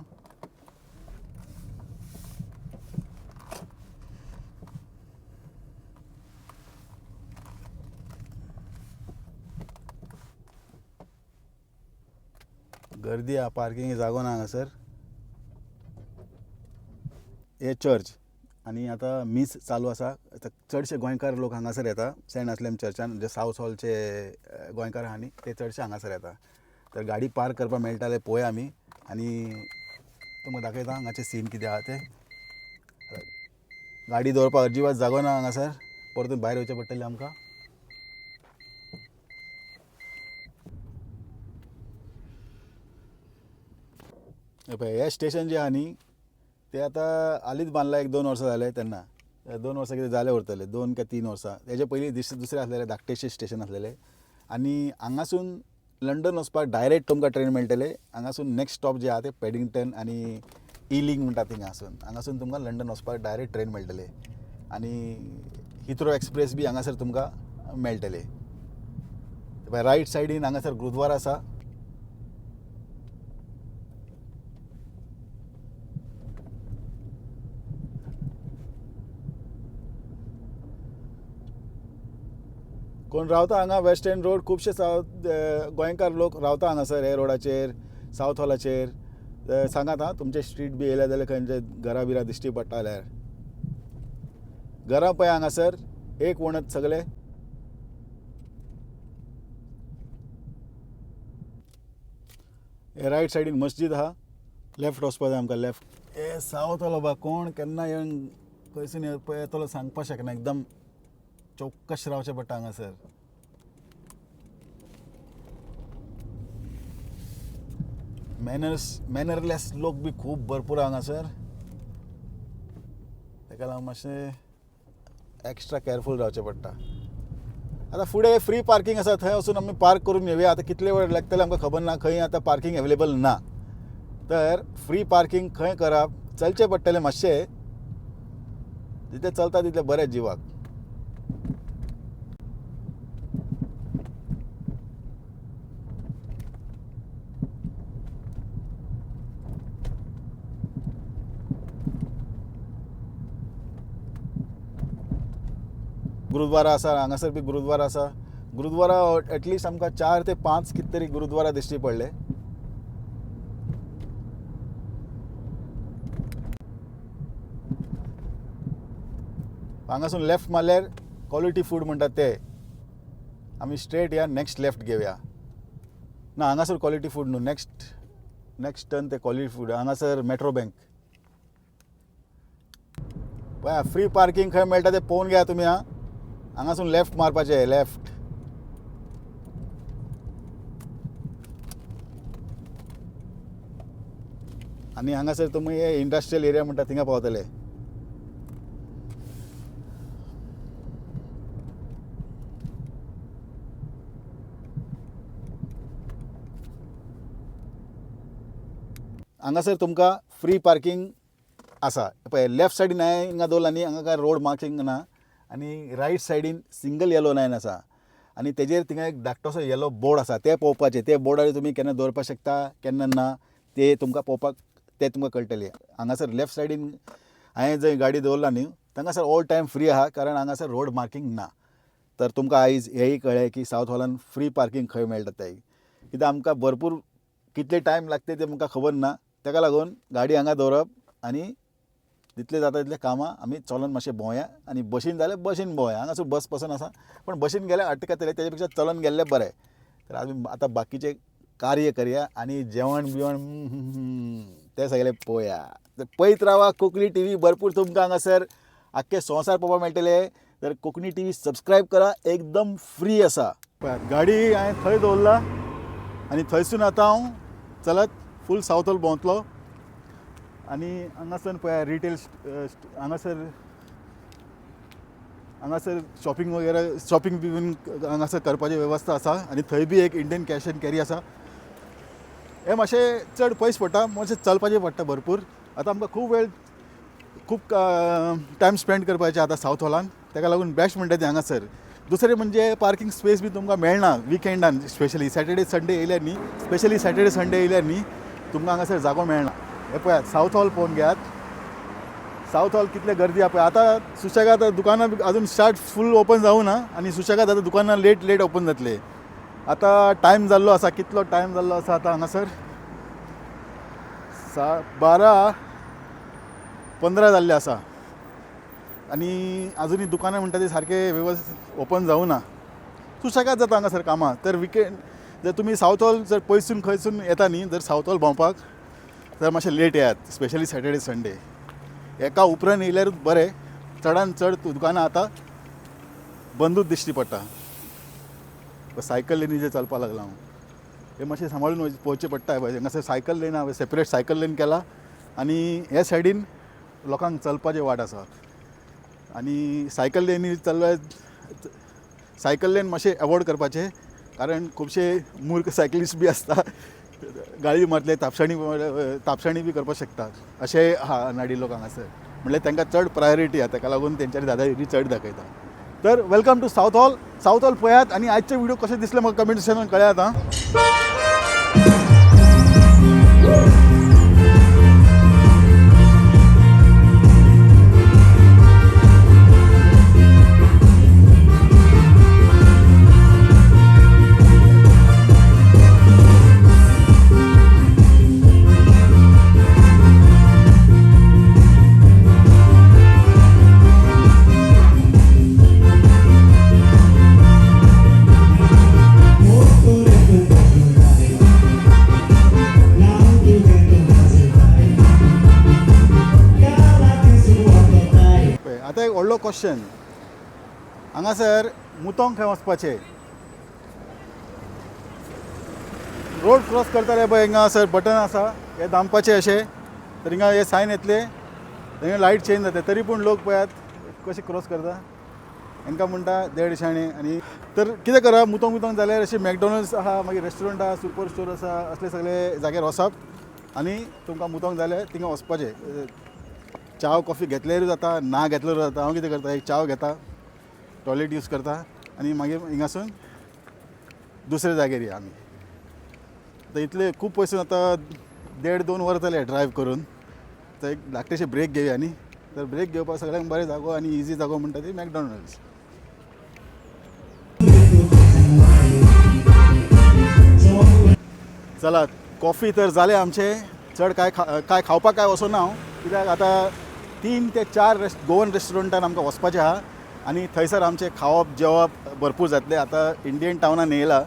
Speaker 1: गर्दी हा पार्किंग जागो ना हांगासर. हे चर्च आणि आता मीस चालू आसा. आता चडशे गोंयकार लोक हांगासर येता सेंट एस्लेम चर्चान, जे साऊथ हॉलचे गोंयकार आहा न्ही ते चडशे हांगासर येता. तर गाडी पार्क करपाक मेळटाले पळय आमी. आनी तुमकां दाखयता हांगाचे सीन कितें आहा ते. गाडी दवरपाक अजिबात जागो ना हांगासर, परतून भायर वयचें पडटलें आमकां. पळय हे स्टेशन जे आहा न्ही ते आतां हालींच बांदलां, 1-2 वर्सां जाले. तेन्ना 2 वर्सां कितें जाले उरतले, 2 काय 3 वर्सां. हेजे पयलीं दुसरें आसलेलें धाकटेशें स्टेशन आसलेलें. आनी हांगासून लंडन वचपाक डायरेक्ट तुमकां ट्रेन मेळटले. हांगासून नेक्स्ट स्टॉप जे आहा ते पेडिंगटन आनी ईलिंग म्हणटा हांगासून तुमकां लंडन वचपाक डायरेक्ट ट्रेन मेळटले. आनी हिथ्रो एक्सप्रेस बी हांगासर तुमकां मेळटले. रायट सायडीन हांगासर गुरुद्वारा आसा. कोण रावता हांगा वेस्ट एंड रोड, खुबशे गोंयकार लोक रावता हांगासर हे रोडाचेर, साऊथ हॉलाचेर. सांगात हां तुमचे स्ट्रीट बी येयले जाल्यार खंयचे घरां बिरां दिश्टी पडटा जाल्यार. घरां पळय हांगासर एक वणत सगळे. हे रायट सायडीन मस्जीद आहा, लेफ्ट वचपा जाय आमकां लेफ्ट. हे साऊथ हॉल बाबा कोण केन्ना येवन खंयसून येतलो सांगपाक शकना. एकदम चौकश रावचें पडटा हांगासर. मॅनरलेस लोक बी खूब भरपूर हांगासर. ताका लागून मातशें एक्स्ट्रा केअरफूल रावचें पडटा. आतां फुडें फ्री पार्किंग आसा, थंय वचून आमी पार्क करून येवया. आतां कितले वेळ लागतले आमकां खबर ना, खंय आतां पार्किंग अवेलेबल ना. तर फ्री पार्किंग खंय करप, चलचें पडटलें मातशें. जितलें चलता तितलें बरें जिवाक. गुरुद्वारा आसा हांगासर बी. गुरुद्वारा आसा. गुरुद्वारा एटलिस्ट आमकां 4 ते 5 कितें तरी गुरुद्वारा दिश्टी पडले. हांगासून लेफ्ट मारल्यार क्वॉलिटी फूड म्हणटात ते. आमी स्ट्रेट या नेक्स्ट लेफ्ट घेवया. ना हांगासर क्वॉलिटी फूड न्हू, नेक्स्ट टर्न ते क्वॉलिटी फूड. हांगासर मेट्रो बँक. पळय फ्री पार्किंग खंय मेळटा ते पळोवन घेया तुमी. हांगासून लेफ्ट मारपाचें, लेफ्ट. आनी हांगासर तुमी हे इंडस्ट्रियल एरिया म्हणटा थिंगा पावतले. हांगासर तुमकां फ्री पार्किंग आसा. पळय लेफ्ट सायडीन हांवें हिंगा दवरला न्ही, हांगा काय रोड मार्किंग ना. आनी रायट सायडीन सिंगल येलो लायन आसा. आनी तेजेर थिंगा एक धाकटोसो येलो बोर्ड आसा, ते पळोवपाचें. ते बोर्डार तुमी केन्ना दवरपाक शकता केन्ना ना ते तुमकां पळोवपाक ते तुमकां कळटलें. हांगासर लेफ्ट सायडीन हांवें जंय गाडी दवरला न्ही थंगासर ऑल टायम फ्री आहा, कारण हांगासर रोड मार्किंग ना. तर तुमकां आयज हेंय कळ्ळें की साऊथ हॉलान फ्री पार्किंग खंय मेळटा तें. कित्याक आमकां भरपूर कितले टायम लागता ते आमकां खबर ना. ताका लागून गाडी हांगा दवरप आनी जितले जाता तितले कामां आमी चलून मातशें भोंवया. आनी बशीन जाल्यार बशीन भोंवया. हांगासर बस पसन आसा, पण बशीन गेल्यार अटकतले, तेजे पेक्षा चलून गेल्लें बरें. तर आमी आतां बाकीचें कार्य करया आनी जेवण बिवण तें सगळें पळोवया. तर पळयत रावा कोंकणी टीव्ही. भरपूर तुमकां हांगासर आख्खे संवसार पळोवपाक मेळटले. तर कोंकणी टीव्ही सबस्क्रायब करा, एकदम फ्री आसा. गाडी हांवें थंय दवरला आनी थंयसून आतां हांव चलत फूल साऊथ हॉल भोंवतलो. आनी हांगासर पळय रिटेल हांगासर शॉपिंग वगैरे शॉपिंग बिन हांगासर करपाची वेवस्था आसा. आनी थंय बी एक इंडियन कॅश एंड कॅरी आसा. हें मातशें चड पयस पडटा, मातशें चलपाचें पडटा भरपूर. आतां आमकां खूब टायम स्पेंड करपाचें आतां साऊथ हॉलान. ताका लागून बेस्ट म्हणटा तें हांगासर. दुसरें म्हणजे पार्किंग स्पेस बी तुमकां मेळना विकेंडान. स्पेशली सॅटर्डे संडे येयल्यार न्ही, स्पेशली सॅटर्डे संडे येयल्यार न्ही तुमकां हांगासर जागो मेळना. हे पळयात साऊथ हॉल पळोवन घेयात. साऊथ हॉल कितले गर्दी आहा पळय. आतां सुशेगाद दुकानां अजून स्टार्ट फूल ओपन जावं ना. आनी सुशेगाद आतां दुकानां लेट ओपन जातले. आतां टायम जाल्लो आसा. कितलो टायम जाल्लो आसा आतां हांगासर 12:15 जाल्ले आसा आनी अजुनूय दुकानां म्हणटा ती सारके वेवस्थीत ओपन जावना. सुशेगाद जाता हांगासर कामां. तर विकेंड जर तुमी सावथ हॉल जर पयसून खंयसून येता न्ही जर सावथ हॉल भोंवपाक तर मातशें लेट येयात, स्पेशली सॅटर्डे संडे. एका उपरांत येयल्यारूच बरें. चडान चड दुकानां आतां बंदूच दिश्टी पडटा. सायकल लेनी जे चलपाक लागला हांव हे मातशें सांबाळून पळोवचें पडटा. हांगासर सायकल लेन हांवें सेपरेट सायकल लेन केला आनी हे सायडीन लोकांक चलपाचें वाट आसा. आनी सायकल लेनी चलल्यार सायकल लेन मातशें एवॉयड करपाचें, कारण खुबशे मूर्ख सायकलिस्ट बी आसता, गाळी मारतले तापसाणी बी करपाक शकता. अशें आहा नाडी लोक हांगासर. म्हणल्यार तांकां चड प्रायोरिटी आहा, ताका लागून तेंच्यांनी दादागिरी चड दाखयता. तर welcome to Southall. Southall पळयात आनी आजचे व्हिडिओ कशे दिसले म्हाका कमेंट सेक्शनान कळयात आं. आतां एक व्हडलो क्वेश्चन, हांगासर मुतोंग खंय वचपाचें? रोड क्रॉस करताले पळय हिंगासर बटन आसा, हे दामपाचें अशें. तर हिंगा हे सायन येतले, हिंगा लायट चेंज जाता. तरी पूण लोक पळयात कशें क्रॉस करता. हांकां म्हणटा देडशाणे. आनी तर कितें करा, मुतोंग जाल्यार अशें मॅकडॉनल्ड्स आहा, मागीर रेस्टॉरंट आहा, सुपर स्टोर आसा, असले सगळे जाग्यार वचप आनी तुमकां मुतोंग जाल्यार थिंगा वचपाचें. चाव कॉफी घेतल्यारूय जाता, ना घेतल्यारूय जाता. हांव कितें करता, एक चाव घेता, टॉयलेट यूज करता आनी मागीर हिंगासून दुसरे जाग्यार या आमी. आतां इतले खूब पयसून आतां 1.5-2 वरां जाले ड्रायव करून. तर एक धाकटेशे ब्रेक घेवया न्ही. तर ब्रेक घेवपाक सगळ्यांक बरें जागो आनी इजी जागो म्हणटा ती मॅकडॉनल्ड्स. चला, कॉफी तर जालें आमचें. चड काय खावपाक काय वचोना हांव, कित्याक आतां 3 ते 4 गोवन रेस्टॉरंटान आमकां वचपाचें आहा आनी थंयसर आमचें खावप जेवप भरपूर जातलें. आतां इंडियन टावनान येयला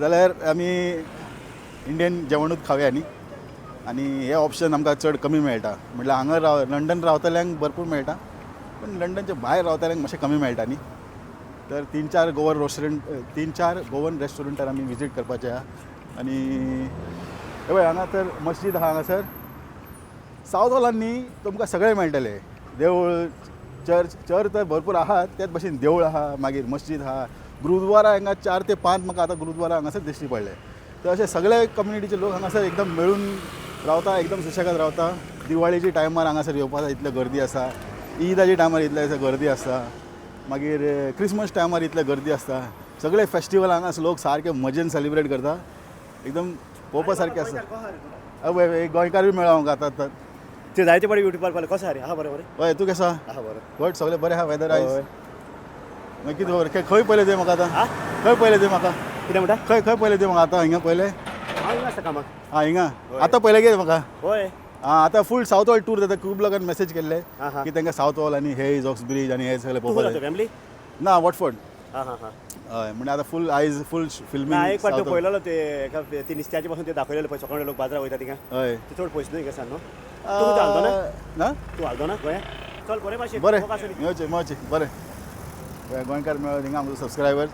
Speaker 1: जाल्यार आमी इंडियन जेवणूच खावया न्ही. आनी हे ऑप्शन आमकां चड कमी मेळटा. म्हटल्यार हांगा लंडन रावतल्यांक भरपूर मेळटा, पूण लंडनच्या भायर रावतल्यांक मातशें कमी मेळटा न्ही. तर 3-4 गोवन रेस्टॉरंटार आमी विजीट करपाचें आहा. आनी हे पळय हांगा तर मस्जीद आहा. हांगासर सावथ हॉलान न्ही तुमकां सगळें मेळटलें. देवूळ, चर्च तर भरपूर आहात, त्याच भशेन देवूळ आहा, मागीर मस्जीद आहा, गुरुद्वारा. हांगा 4 ते 5 म्हाका आतां गुरुद्वारा हांगासर दिश्टी पडले. तर अशे सगळे कम्युनिटीचे लोक हांगासर एकदम मेळून रावता, एकदम सुशेगाद रावता. दिवाळीच्या टायमार हांगासर येवपाक इतले गर्दी आसा, ईदाच्या टायमार इतले गर्दी आसता, मागीर क्रिसमस टायमार इतले गर्दी आसता. सगळे फेस्टिवल हांगासर लोक सारके मजेन सेलिब्रेट करता. एकदम पळोवपा सारकें आसा. हय, गोंयकार बी मेळ्ळा म्हाका आतां.
Speaker 2: ते जायते बरे ब्युटी पार्लर कसं रे? हा बरें बरें.
Speaker 1: हय, तूं केसो आहा?
Speaker 2: हा बरें.
Speaker 1: गुड, सगळें बरें आहा. वेदर आयज मागीर कितें खबर खंय पयलें तें म्हाका आतां? खंय पयलें तें म्हाका?
Speaker 2: कितें म्हणटा?
Speaker 1: खंय पयलें तें म्हाका आतां? हिंगा पयलें?
Speaker 2: हांव हिंगा आसता कामाक.
Speaker 1: हां, हिंगा आतां पयलें कितें म्हाका?
Speaker 2: होय.
Speaker 1: हां, आतां फूल सावथ हॉल टूर जाता. खूब लोकांनी मेसेज केल्ले
Speaker 2: हां हां.
Speaker 1: की तांकां सावथ हॉल आनी हे उक्सब्रिज आनी हे सगळें
Speaker 2: तूं
Speaker 1: पळोवपाक.
Speaker 2: फॅमिली?
Speaker 1: ना, वॉटफोर्ड.
Speaker 2: हां हां हां.
Speaker 1: हय, म्हणजे आतां फूल आयज फूल फिल्मींग.
Speaker 2: ना, एक फावट पळयलेलो ते एका ती नुस्त्याचे पासून ते दाखयलेले पळय, सकाळी लोक बाजाराक वयता थिंगा.
Speaker 1: हय.
Speaker 2: ते चड पयस न्हू हिंगा सान न्हू. तूं हालतो ना?
Speaker 1: ना,
Speaker 2: तूं हालतो ना गोंया? चल बरें मातशें.
Speaker 1: बरें मेळचें बरें. गोंयकार मेळ्ळो थिंगा आमचो सबस्क्रायबर.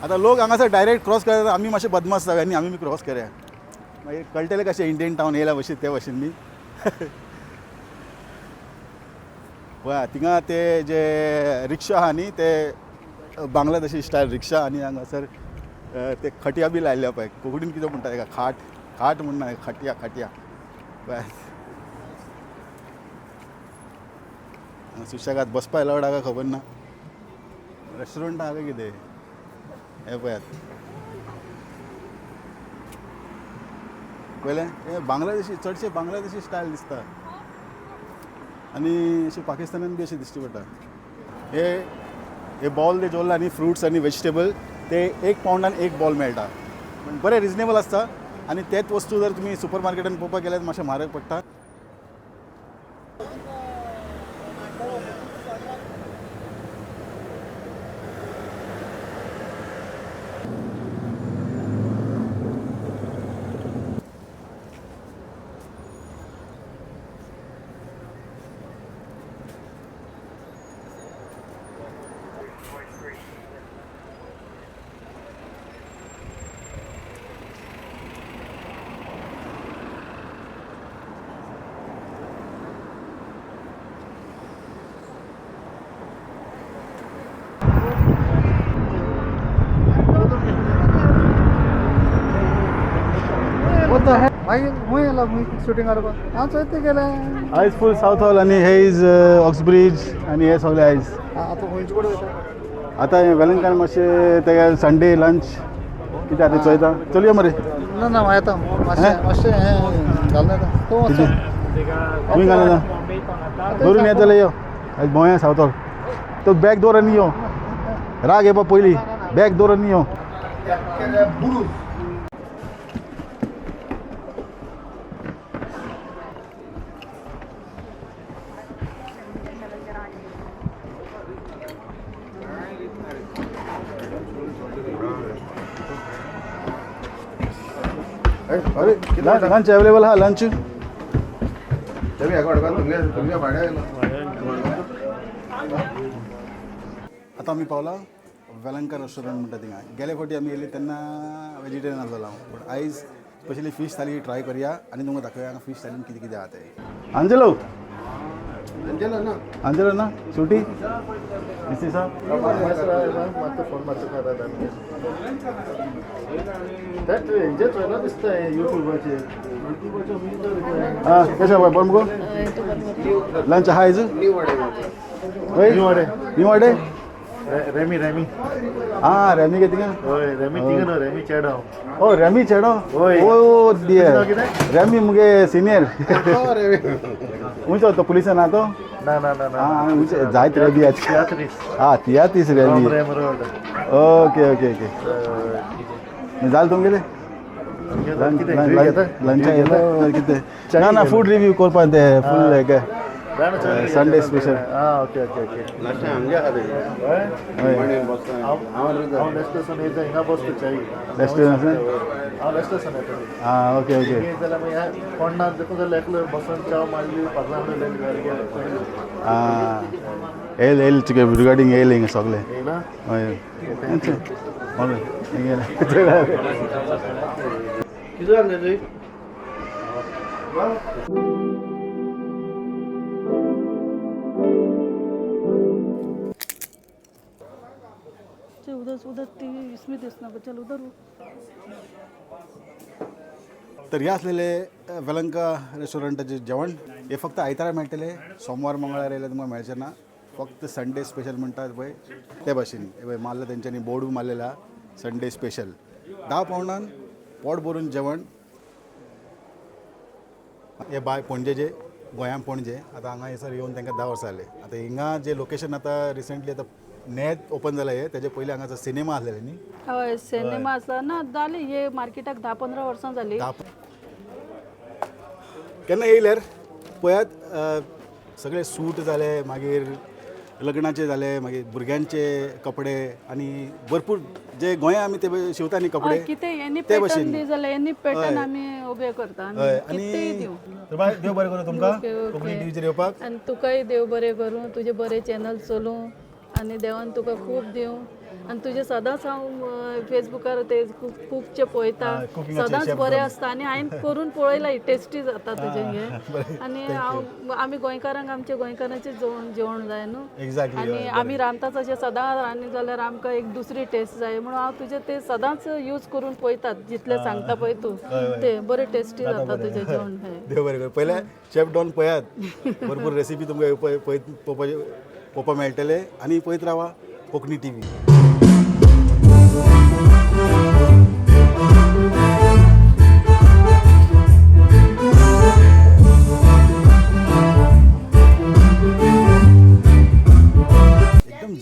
Speaker 1: आतां लोक हांगासर डायरेक्ट क्रॉस करतात, आमी मातशे बदमाश जावया न्ही, आमी क्रॉस करया. मागीर कळटलें कशें इंडियन टावन येयल्या भशेन ते भशेन न्ही. पळय थिंगा ते जे रिक्षा आहा न्ही ते बांगलादेशी स्टायल रिक्षा. आनी हांगासर ते खटया बी लायल्या पळय. कोंकणीन कितें म्हणटा ताका? खाट म्हणना, खटया पळय. सुशेगाद बसपा अलावड आहा खबर ना. रेस्टॉरंट आहा काय कितें? हे पळयात पयलें हे बांगलादेशी, चडशे बांगलादेशी स्टायल दिसता. आनी अशी पाकिस्तानान बी अशी दिश्टी पडटा. हे बॉल जे जोल्ला न्ही फ्रुट्स आनी वेजिटेबल ते £1 1 बॉल मेळटा. बरें रिजनेबल आसता आणि तेच वस्तू जर तुम्ही सुपर मार्केटान पळोवपाक गेल्यार मातशें म्हारग पडटा.
Speaker 5: शूटिंग
Speaker 1: आयज फूल साऊथ हॉल आणि हे इज ऑक्सब्रिज आणि हे सगळे आयज आता वेलंकान मातशें ते संडे लंच कितें आतां चोयता चलया मरे
Speaker 5: ना येता मातशें हें घालून येता तूं
Speaker 1: तुमी घालना धरून येत जाल्यार यो आयज भोंवया साऊथ हॉल तो बॅग दवर आनी यो राग येवपा पयलीं बॅग दवर आनी यो. अरे लंच अवेलेबल हा लंच आता आमी पावला वेलंकर रेस्टॉरंट म्हणटा थिंगा गेले फावटी आमी येयले तेन्ना वेजिटेरियन आसलो हांव पूण आयज स्पेशली फीश थाली ट्राय करया आनी तुमकां दाखोवया हांगा फीश थालीन कितें कितें आहा तें. अंजलो अंजलो ना सुटी मिसी साहब हां कशें पळय बरें मुगो लंच आहा आयज न्यू वाडे
Speaker 5: रेमी
Speaker 1: हां रेमी गे थिंगा
Speaker 5: रेमी चेडो
Speaker 1: ओ रेमी चेडो ओ डियर रेमी मुगे सिनियर उंच तो पुलिसान आहा तो
Speaker 5: ना
Speaker 1: हां उंच जायत रेबी हां तियातीस रेबी ओके ओके ओके जाल तुमगेले लंच कितें ना फूड रिव्यू करपा ते फूल हें संडे स्पेशल
Speaker 5: ओके
Speaker 1: रेस्टोरंट हां ओके ओके हां येल येल तुगे रिगार्डींग येयले हिंगा सगळे हय
Speaker 3: उधर इसमें देखना चल उधर
Speaker 1: तर हे आसलेले वेलंका रेस्टॉरंटाचे जेवण हे फक्त आयतारा मेळटले सोमवार मंगळार येयले तुमकां मेळचें ना फक्त संडे स्पेशल म्हणटात पळय ते भाशेन हे पळय मारला तेंच्यांनी बोर्ड मारलेला संडे स्पेशल 10 पावंडान पोट भरून जेवण. हे बाय पणजेचे गोंयां पणजे आतां हांगा हैसर येवन तांकां 10 वर्सां जाले. आतां हिंगा जे लोकेशन आतां रिसंटली आतां नेट ओपन जाला हे तेजे पयलीं हांगासर सिनेमा आसलेले न्ही.
Speaker 3: हय सिनेमा आसला ना जाले हे मार्केटाक 10-15 वर्सां जाली.
Speaker 1: केन्ना येयल्यार पळयात सगळे सूट जाले मागीर लग्नाचे जाले मागीर भुरग्यांचे कपडे आनी भरपूर जे गोंया आमी ते शिवता न्ही कपडे
Speaker 3: कितें एनी पॅटर्न दी जाल्यार एनी पॅटर्न आमी उबे करता
Speaker 1: आनी देव बरें करूं तुमकां कोंकणी टीव्हीचेर येवपाक
Speaker 3: आनी तुकाय देव बरें करूं तुजे बरें चॅनल चलूं आनी देवान तुका खूब दिवं आनी तुजे सदांच हांव फेसबुकार ते कुकचे पळयता सदांच बरें आसता आनी हांवें करून पळयलां टेस्टी जाता तुजें हें आनी हांव आमी गोंयकारांक आमच्या गोंयकारांचें जेवण जाय न्हू आनी आमी रांदता तशें सदांच रांदली जाल्यार आमकां एक दुसरी टेस्ट जाय म्हणून हांव तुजें ते सदांच यूज करून पळयतात जितलें सांगता पळय तूं ते बरें टेस्टी जाता तुजें जेवण
Speaker 1: देव बरें कर पयले शेफ डॉन पळयात भरपूर रेसिपी तुमकां पळोवपाक मेळटले आनी पळयत रावा कोंकणी टीव्ही.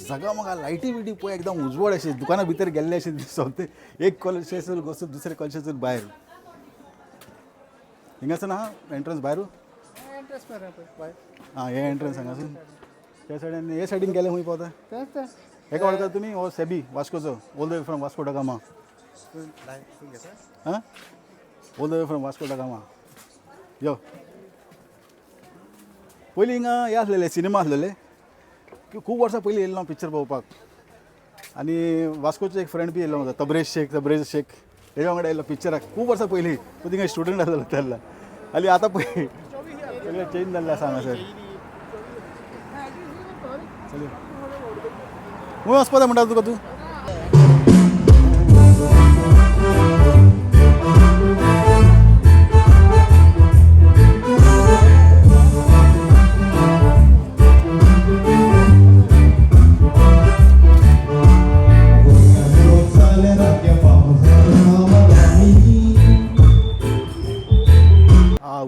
Speaker 1: जगा म्हाका लायटी बिटी पळय एकदम उजवड अशें दुकाना भितर गेल्ले अशें दिसता एक कॉलेज वचून दुसरे कॉलेज भायर हिंगासून हा एंट्रन्स भायर
Speaker 5: इंटरेस्ट मेरे बाय
Speaker 1: हां हे एंट्रन्स हांगासून त्या सायडीन हे सायडीन गेले खंय पावता
Speaker 5: ते
Speaker 1: हेका वळखता तुमी हो सेबी वास्कोचो all the way from Vasco da Gama हां all the way from Vasco da Gama यो पयलीं हिंगा हे आसलेले सिनेमा आसलेले खूब वर्सां पयलीं येयल्लो हांव पिक्चर पळोवपाक आनी वास्कोचो एक फ्रेंड बी येयल्लो म्हाजो तब्रेज शेख तेज्या वांगडा येयल्लो पिक्चराक खूब वर्सां पयलीं तो थिंगा स्टुडंट आसलो तेन्ना आनी आतां पळय सगळें चेंज जाल्लें आसा हांगासर खंय वचपा जाय म्हणटा तुका तूं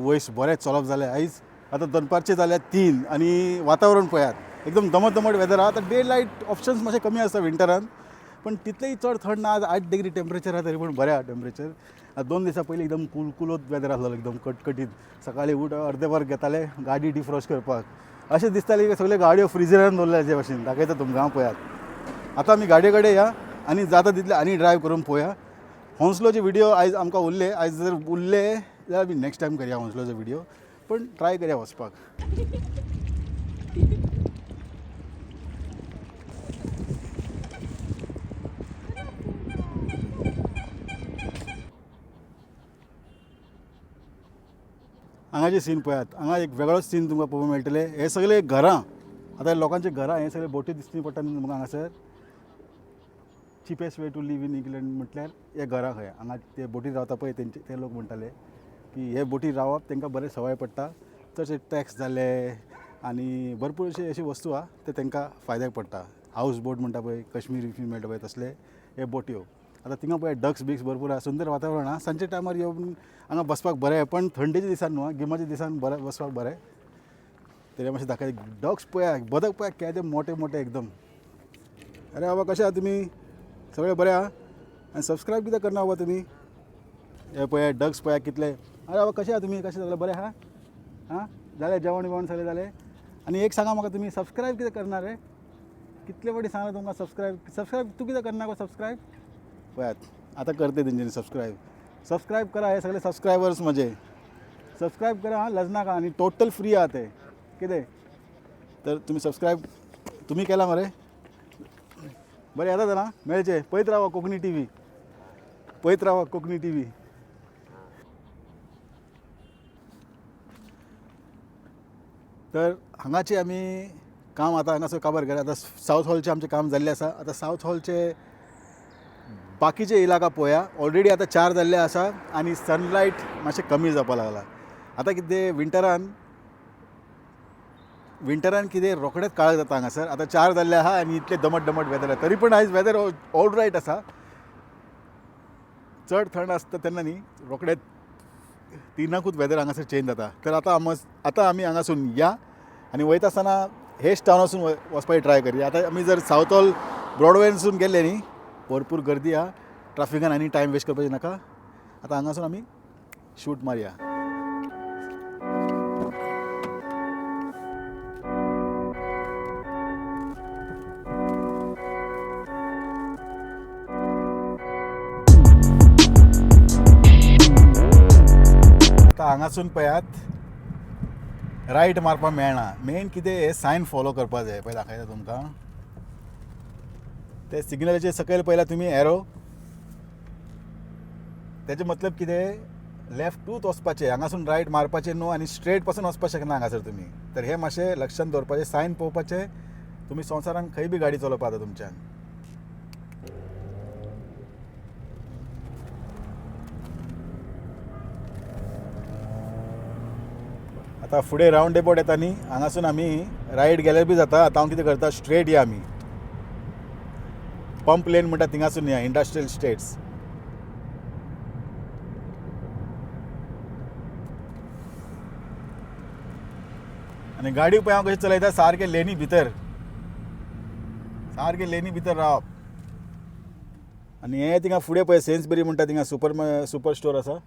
Speaker 1: वयस बरें चलप जालें आयज आतां दनपारचे जाल्यार 3 आनी वातावरण पळयात एकदम दमट वेदर आहा आतां डे लायट ऑप्शन्स मातशे कमी आसता विंटरान पण तितलेय चड थंड ना आज 8 डिग्री टेम्परेचर आहा तरी पूण बरें आहा टेम्परेचर 2 दिसां पयलीं एकदम कुलोत वेदर आसलो एकदम कटकटीत सकाळीं अर्दे वर घेताले गाडी डिफ्रॉस्ट करपाक अशें दिसतालें की सगळ्यो गाडयो फ्रिजरान दवरल्या अशे भशेन दाखयता तुमकां पळयात आतां आमी गाडये कडेन या आनी जाता तितले आनी ड्रायव्ह करून पळोवया हॉन्सलोचे व्हिडिओ आयज आमकां उरले आयज जर उरले जाल्यार आमी नेक्स्ट टायम करया हॉन्सलोचो व्हिडिओ पण ट्राय करया वचपाक हांगाचे सीन पळयात हांगा एक वेगळोच सीन तुमकां पळोवंक मेळटले हे सगळे घरां आतां लोकांचे घरां हे सगळे बोटी दिसची पडटा न्ही तुमकां हांगासर cheapest way to live in England म्हटल्यार हे घरां खंय हांगा ते बोटीर रावता पळय ते लोक म्हणटाले की हे बोटीर रावप तांकां बरें सवय पडटा चडशे टॅक्स जाले आनी भरपूर अशी वस्तू आहा ते तांकां फायद्याक पडटा हावस बोट म्हणटा पळय कश्मीरी फी मेळटा पळय तसले हे बोट्यो आतां थिंगा पळय डक्स बिक्स भरपूर आहा सुंदर वातावरण आहा सांजच्या टायमार येवन हांगा बसपाक बरें पण थंडेच्या दिसान न्हू गिमाच्या दिसान बरें बसपाक बरें तरी मातशें दाखय डक्स पळया बदक पळया केदे मोटे मोटे एकदम अरे बाबा कशें आहा तुमी सगळे बरें आहा आनी सबस्क्रायब कित्याक करना बाबा तुमी हे पळया डक्स पळया कितले अरे बाबा कशें आहा तुमी कशें सगळें बरें आहा हां जालें जेवण बिवण सगळें जालें आनी एक सांगा म्हाका तुमी सबस्क्रायब कित्याक करना रे कितले फावटी सांगला तुमकां सबस्क्रायब तूं कित्याक करना गो सबस्क्रायब पळयात आतां करते तेंच्यांनी सबस्क्रायब करा हे सगळे सबस्क्रायबर्स म्हजे सबस्क्रायब करा हां लजनाका आनी टोटल फ्री आहा ते कितें तर तुमी सबस्क्रायब तुमी केला मरे बरें येता जाणा मेळचे पळयत रावा कोंकणी टी व्ही तर हांगाचे आमी काम आतां हांगासर काबार केलें आतां सावथ हॉलचें आमचें काम जाल्लें आसा आतां सावथ हॉलचे बाकीचे इलाका पळया ऑलरेडी आतां 4 जाल्ले आसा आनी सनलायट मातशें कमी जावपाक लागला आतां कितें विंटरान कितें रोखडेंच काळोख जाता हांगासर आतां 4 जाल्ले आहा आनी इतले दमट वेदर आहा तरी पूण आयज वेदर ऑल रायट आसा चड थंड आसता तेन्ना न्ही रोखडेंच 3कूच वेदर हांगासर चेंज जाता तर आतां आमी हांगासून या आनी वयता आसतना हेच टावनासून वचपाची ट्राय करया आतां आमी जर सावथ हॉल ब्रॉडवेसून गेल्ले न्ही भरपूर गर्दी आहा ट्राफिकान आनी टायम वेस्ट करपाचें नाका आतां हांगासून आमी शूट मारया हांगासून पळयात रायट मारपाक मेळना मेन कितें हे सायन फॉलो करपाक जाय पळय दाखयता तुमकां ते सिग्नलाचेर सकयल पळयला तुमी एरो तेजें मतलब कितें लेफ्टूच वचपाचें हांगासून रायट मारपाचें न्हू आनी स्ट्रेट पासून वचपाक शकना हांगासर तुमी तर हे मातशें लक्षांत दवरपाचें सायन पळोवपाचें तुमी संवसारान खंय बी गाडी चलोवपाक जाता तुमच्यान आतां फुडें रावंड एबावट येता न्ही हांगासून आमी रायट गेल्यार बी जाता आतां हांव कितें करता स्ट्रेट या आमी पंप लेन म्हणटा थिंगासून या इंडस्ट्रियल स्टेट्स आनी गाडी पळय हांव कशी चलयता सारके लेनी भितर रावप आनी हे थिंगा फुडें पळय सेन्सबरी म्हणटा थिंगा सुपर स्टोर आसा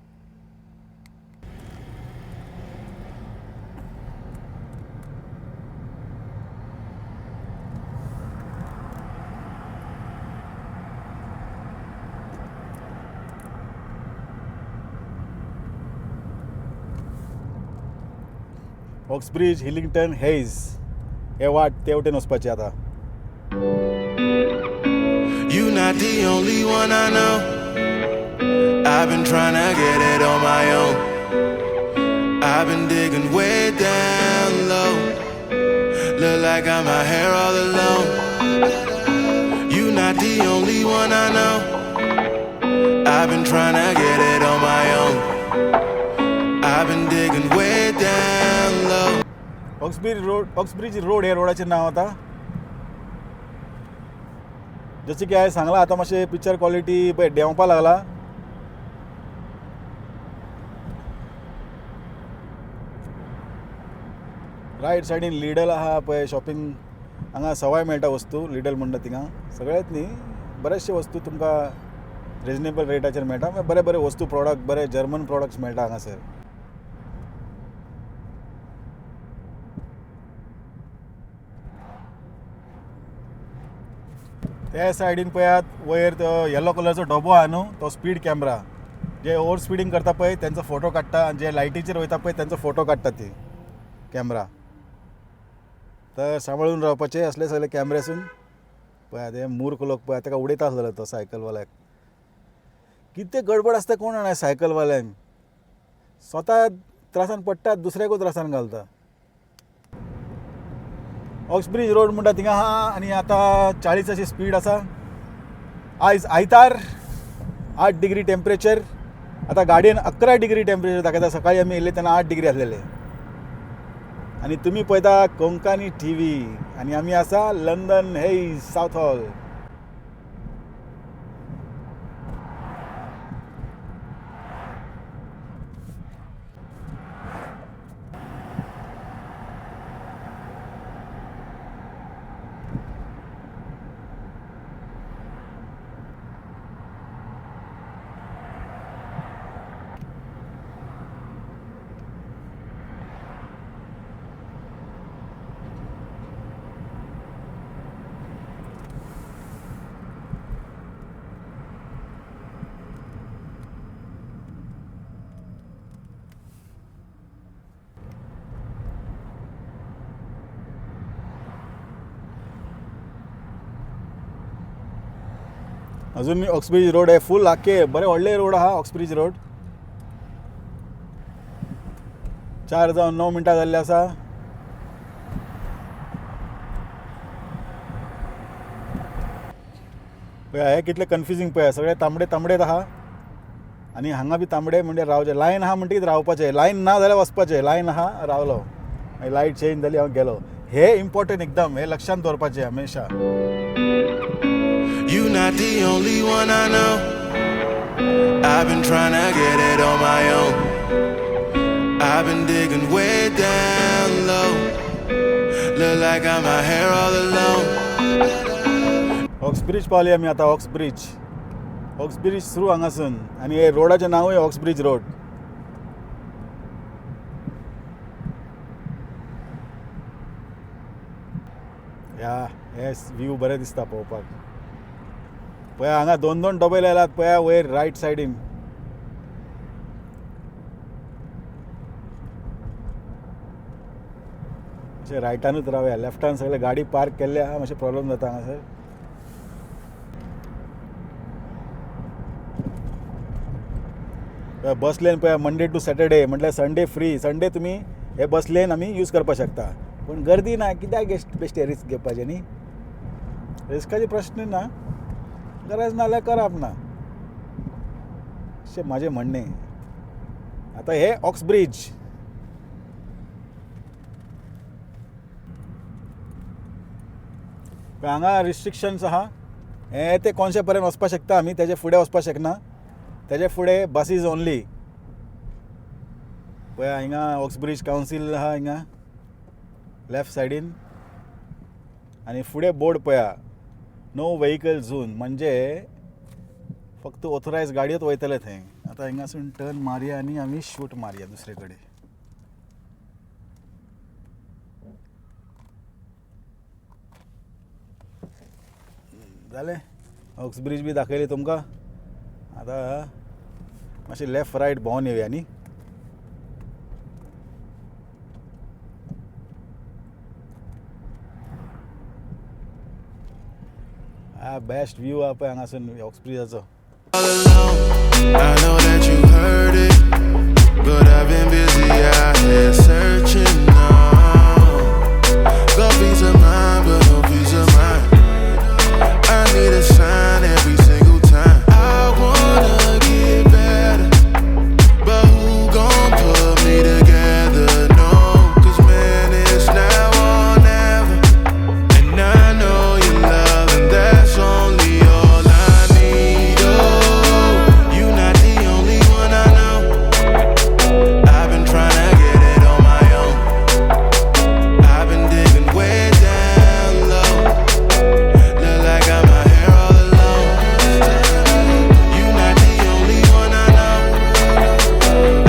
Speaker 1: ऑक्सब्रिज, हिलिंग्टन, हेज हे वाट ते वटेन वचपाचें आतां.
Speaker 4: You not the only one I know. I've been trying to get it on my own. I've been digging way down low. Look like I'm out here all alone. You not the only one I know. I've been trying to get it on my own. I've been digging way down low.
Speaker 1: Oxbridge road हे रोडाचें नांव आतां. जशें की हांवें सांगलां आतां मातशें picture quality पळय देंवपा लागला. रायट सायडीन लिडल आहा पळय शॉपिंग, हांगा सवाय मेळटा वस्तू. लिडल म्हणटा थिंगा सगळेच न्ही, बरेचशे वस्तू तुमकां रिजनेबल रेटाचेर मेळटा. बरे बरे वस्तू प्रोडक्ट, बरे जर्मन प्रोडक्ट्स मेळटा हांगासर. त्या सायडीन पळयात वयर तो येलो कलरचो डबो आहा न्हू, तो स्पीड कॅमेरा. जे ओवर स्पिडींग करता पळय तेंचो फोटो काडटा, आनी जे लायटीचेर वयता पळय तेंचो फोटो काडटा ती कॅमेरा. तर सांबाळून रावपाचें असले सगळे कॅमेऱ्यासून. पळयात हे मूर्ख लोक पळय ताका उडयता आसलेलो तो सायकलवाल्याक. कितें गडबड आसता कोण जाणा सायकलवाल्यांक. स्वता त्रासान पडटात, दुसऱ्याकूय त्रासान घालता. ऑक्सब्रिज रोड म्हणटा थिंगा आहा आनी आतां 40 अशी स्पीड आसा. आयज आयतार 8 डिग्री टेम्परेचर. आतां गाडयेन 11 डिग्री टेम्परेचर दाखयता. सकाळीं आमी येयले तेन्ना 8 डिग्री आसलेले. आनी तुमी पळयता कोंकानी TV आनी आमी आसा लंडन हेज सावथहॉल. अजून ऑक्सब्रिज रोड आहे फुल आख्खे बरे व्हडले रोड आहा ऑक्सब्रिज रोड. 4:09 जाल्ले आसा. पळय हे कितले कन्फ्युजींग पळय, सगळे तांबडे तांबडेच आहा. आनी हांगा बी तांबडे म्हणजे रावचे. लायन आहा म्हणटकीच रावपाचें, लायन ना जाल्यार वचपाचें. लायन आहा रावलो, मागीर लायट चेंज जाली हांव गेलो. हे इम्पॉर्टंट एकदम, हे लक्षांत दवरपाचें हमेशा.
Speaker 4: You not the only one I know. I've been trying to get it on my own. I've been digging way down low. Look like I'm out here all alone.
Speaker 1: Uxbridge पावली आमी आतां. Uxbridge through हांगासून. आनी हे रोडाचें नांवूय Uxbridge road. हे view बरें दिसता पळोवपाक. पळय हांगा 2-2 डबे लायल्यात पळय वयर रायट सायडीन. अशें रायटानूच रावया, लेफ्टान सगळे गाडी पार्क केल्ले आहा, मातशें प्रॉब्लेम जाता हांगासर. बस लेन पळय मंडे टू सॅटर्डे म्हटल्यार संडे फ्री. संडे तुमी हे बस लेन आमी यूज करपाक शकता. पूण गर्दी ना, कित्याक बेश्टे रिस्क घेवपाचें न्ही. रिस्काचे प्रश्न ना, गरज ना जाल्यार करप ना, अशें म्हाजें म्हणणें. आतां हे ऑक्सब्रिज. हांगा रिस्ट्रिक्शन्स आहा. हे ते कोणशे पर्यंत वचपाक शकता आमी, तेजे फुडें वचपाक शकना. तेजे फुडें बसीज ओन्ली. पळय हिंगा ऑक्सब्रिज कावन्सील आहा हिंगा लेफ्ट सायडीन. आनी फुडें बोर्ड पळया, नो व्हेकल झोन, म्हणजे फक्त ऑथोरायज गाडयोच वयतले थंय. आतां हिंगासून टर्न मारया आनी आमी शूट मारया दुसरे कडेन. जालें, ऑक्सब्रिज बी दाखयली तुमकां. आतां मातशें लेफ्ट रायट भोंवन येवया न्ही. हा बेस्ट व्यू हा पळय हांगासून ऑक्सब्रिजाचो.
Speaker 4: All alone. I know that you heard it, but I've been busy out here searching now. Got peace of mind, but no peace of mind. I need a sign every single time. I wanna get better, but who gon' put me together? No, 'cause man, it's now or never. And I know you love, and that's only all I need. Oh, you not the only one I know. I've been trying to get it on my own. I've been digging way down low. Look like I'm out here all alone. You not the only one I know.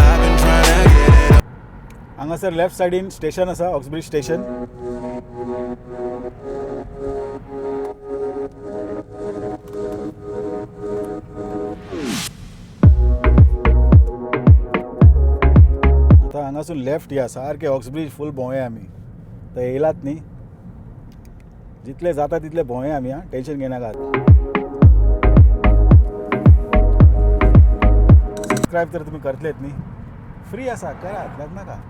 Speaker 4: I've been trying to get it.
Speaker 1: हांगासर left सायडीन station आसा, Oxbridge station. आता हांगासून left या सारखे Oxbridge फूल भोंवया आमी. तर येयलात न्ही, जितले जाता तितले भोंवया आमी. टेन्शन घेनाकात. सबस्क्रायब तर तुमी करतलेत न्ही, फ्री आसा, करात, लाग नाका.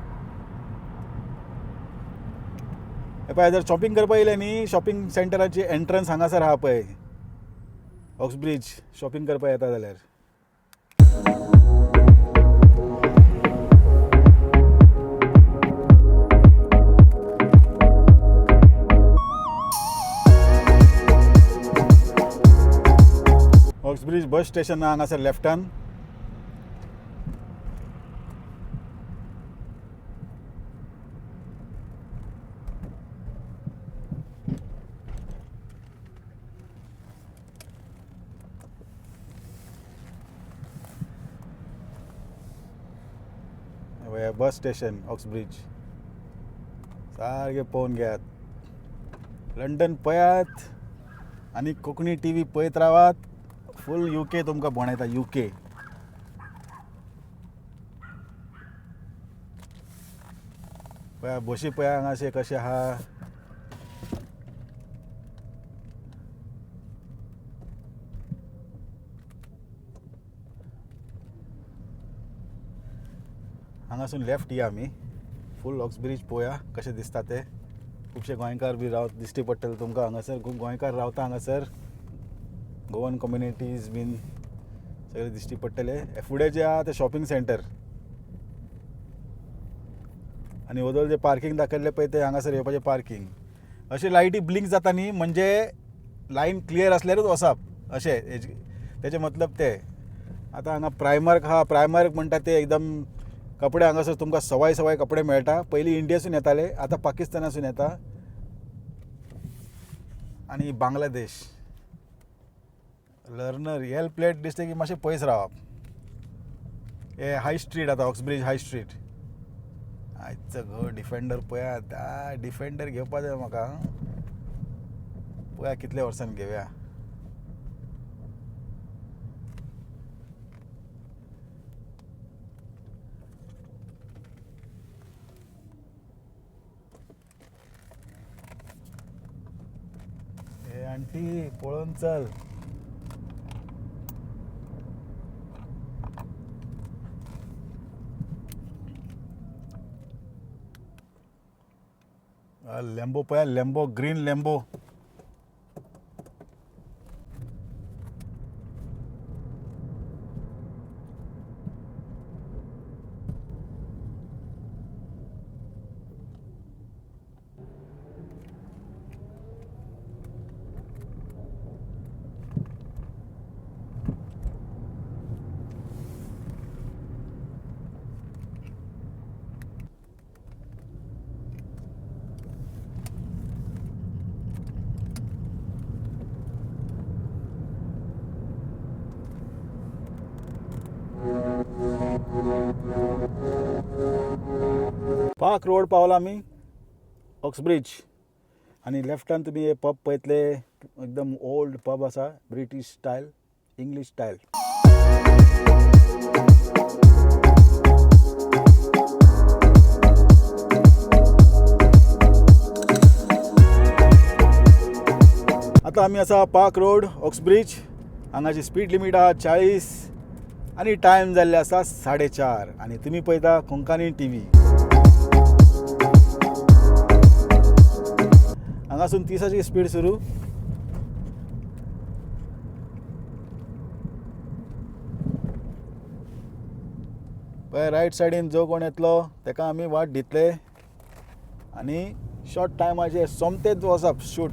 Speaker 1: हे पळय जर शॉपिंग करपा येयले न्ही, शॉपिंग सेंटराची एंट्रन्स हांगासर आहा पळय. ऑक्सब्रिज शॉपिंग करपा येता जाल्यार. ऑक्सब्रिज बस स्टेशन आहा हांगासर लेफ्टान. बस स्टेशन ऑक्सब्रिज सारखे पळोवन घेयात. लंडन पळयात आनी कोंकणी टी व्ही पळयत रावात. फूल UK तुमकां भोंवडायता. UK पळया बशी पळया हांगाशे कशे आहा. हांगासून लेफ्ट या आमी. फूल ऑक्सब्रिज पळोवया कशें दिसता ते. खुबशे गोंयकार बी दिश्टी पडटले तुमकां हांगासर. खूब गोंयकार रावता हांगासर. गोवन कम्युनिटीज बीन सगळे दिश्टी पडटले. फुडें जे आहा ते शॉपिंग सेंटर आनी ओदोल जे पार्किंग दाखयल्ले पळय ते हांगासर येवपाचें पार्किंग. अशे लायटी ब्लिंक जाता न्ही म्हणजे लायन क्लियर आसल्यारूच वचप अशें तेजें मतलब ते. आतां हांगा प्रायमार्क आहा. प्रायमार्क म्हणटा ते एकदम कपडे हांगासर तुमकां सवाय कपडे मेळटा. पयलीं इंडियासून येताले, आतां पाकिस्तानासून येता आनी बांगलादेश. लर्नर हेल प्लेट दिसता की मातशें पयस रावप. हे हाय स्ट्रीट आतां ऑक्सब्रिज हाय स्ट्रीट. आयचो गो डिफेंडर पळयात. डिफेंडर घेवपा जाय म्हाका. पळया कितल्या वर्सान घेवया. हे आंटी पळोवन चल. लेम्बो पळया. Lambo green Lambo. Park road पावला आमी ऑक्सब्रिज. आनी लेफ्टान तुमी हे पब पळयतले. एकदम ओल्ड पब आसा. British style, English style. आतां आमी आसा पार्क रोड उक्सब्रिज. हांगाची स्पीड लिमीट आहा 40 आनी टायम जाल्ले आसा 4:30 आनी तुमी पळयता कोंकणी TV. हांगासून 30ची स्पीड सुरू. पळय रायट सायडीन जो कोण येतलो ताका आमी वाट दितले आनी शॉर्ट टायमाचेर सोमतेच वचप शूट.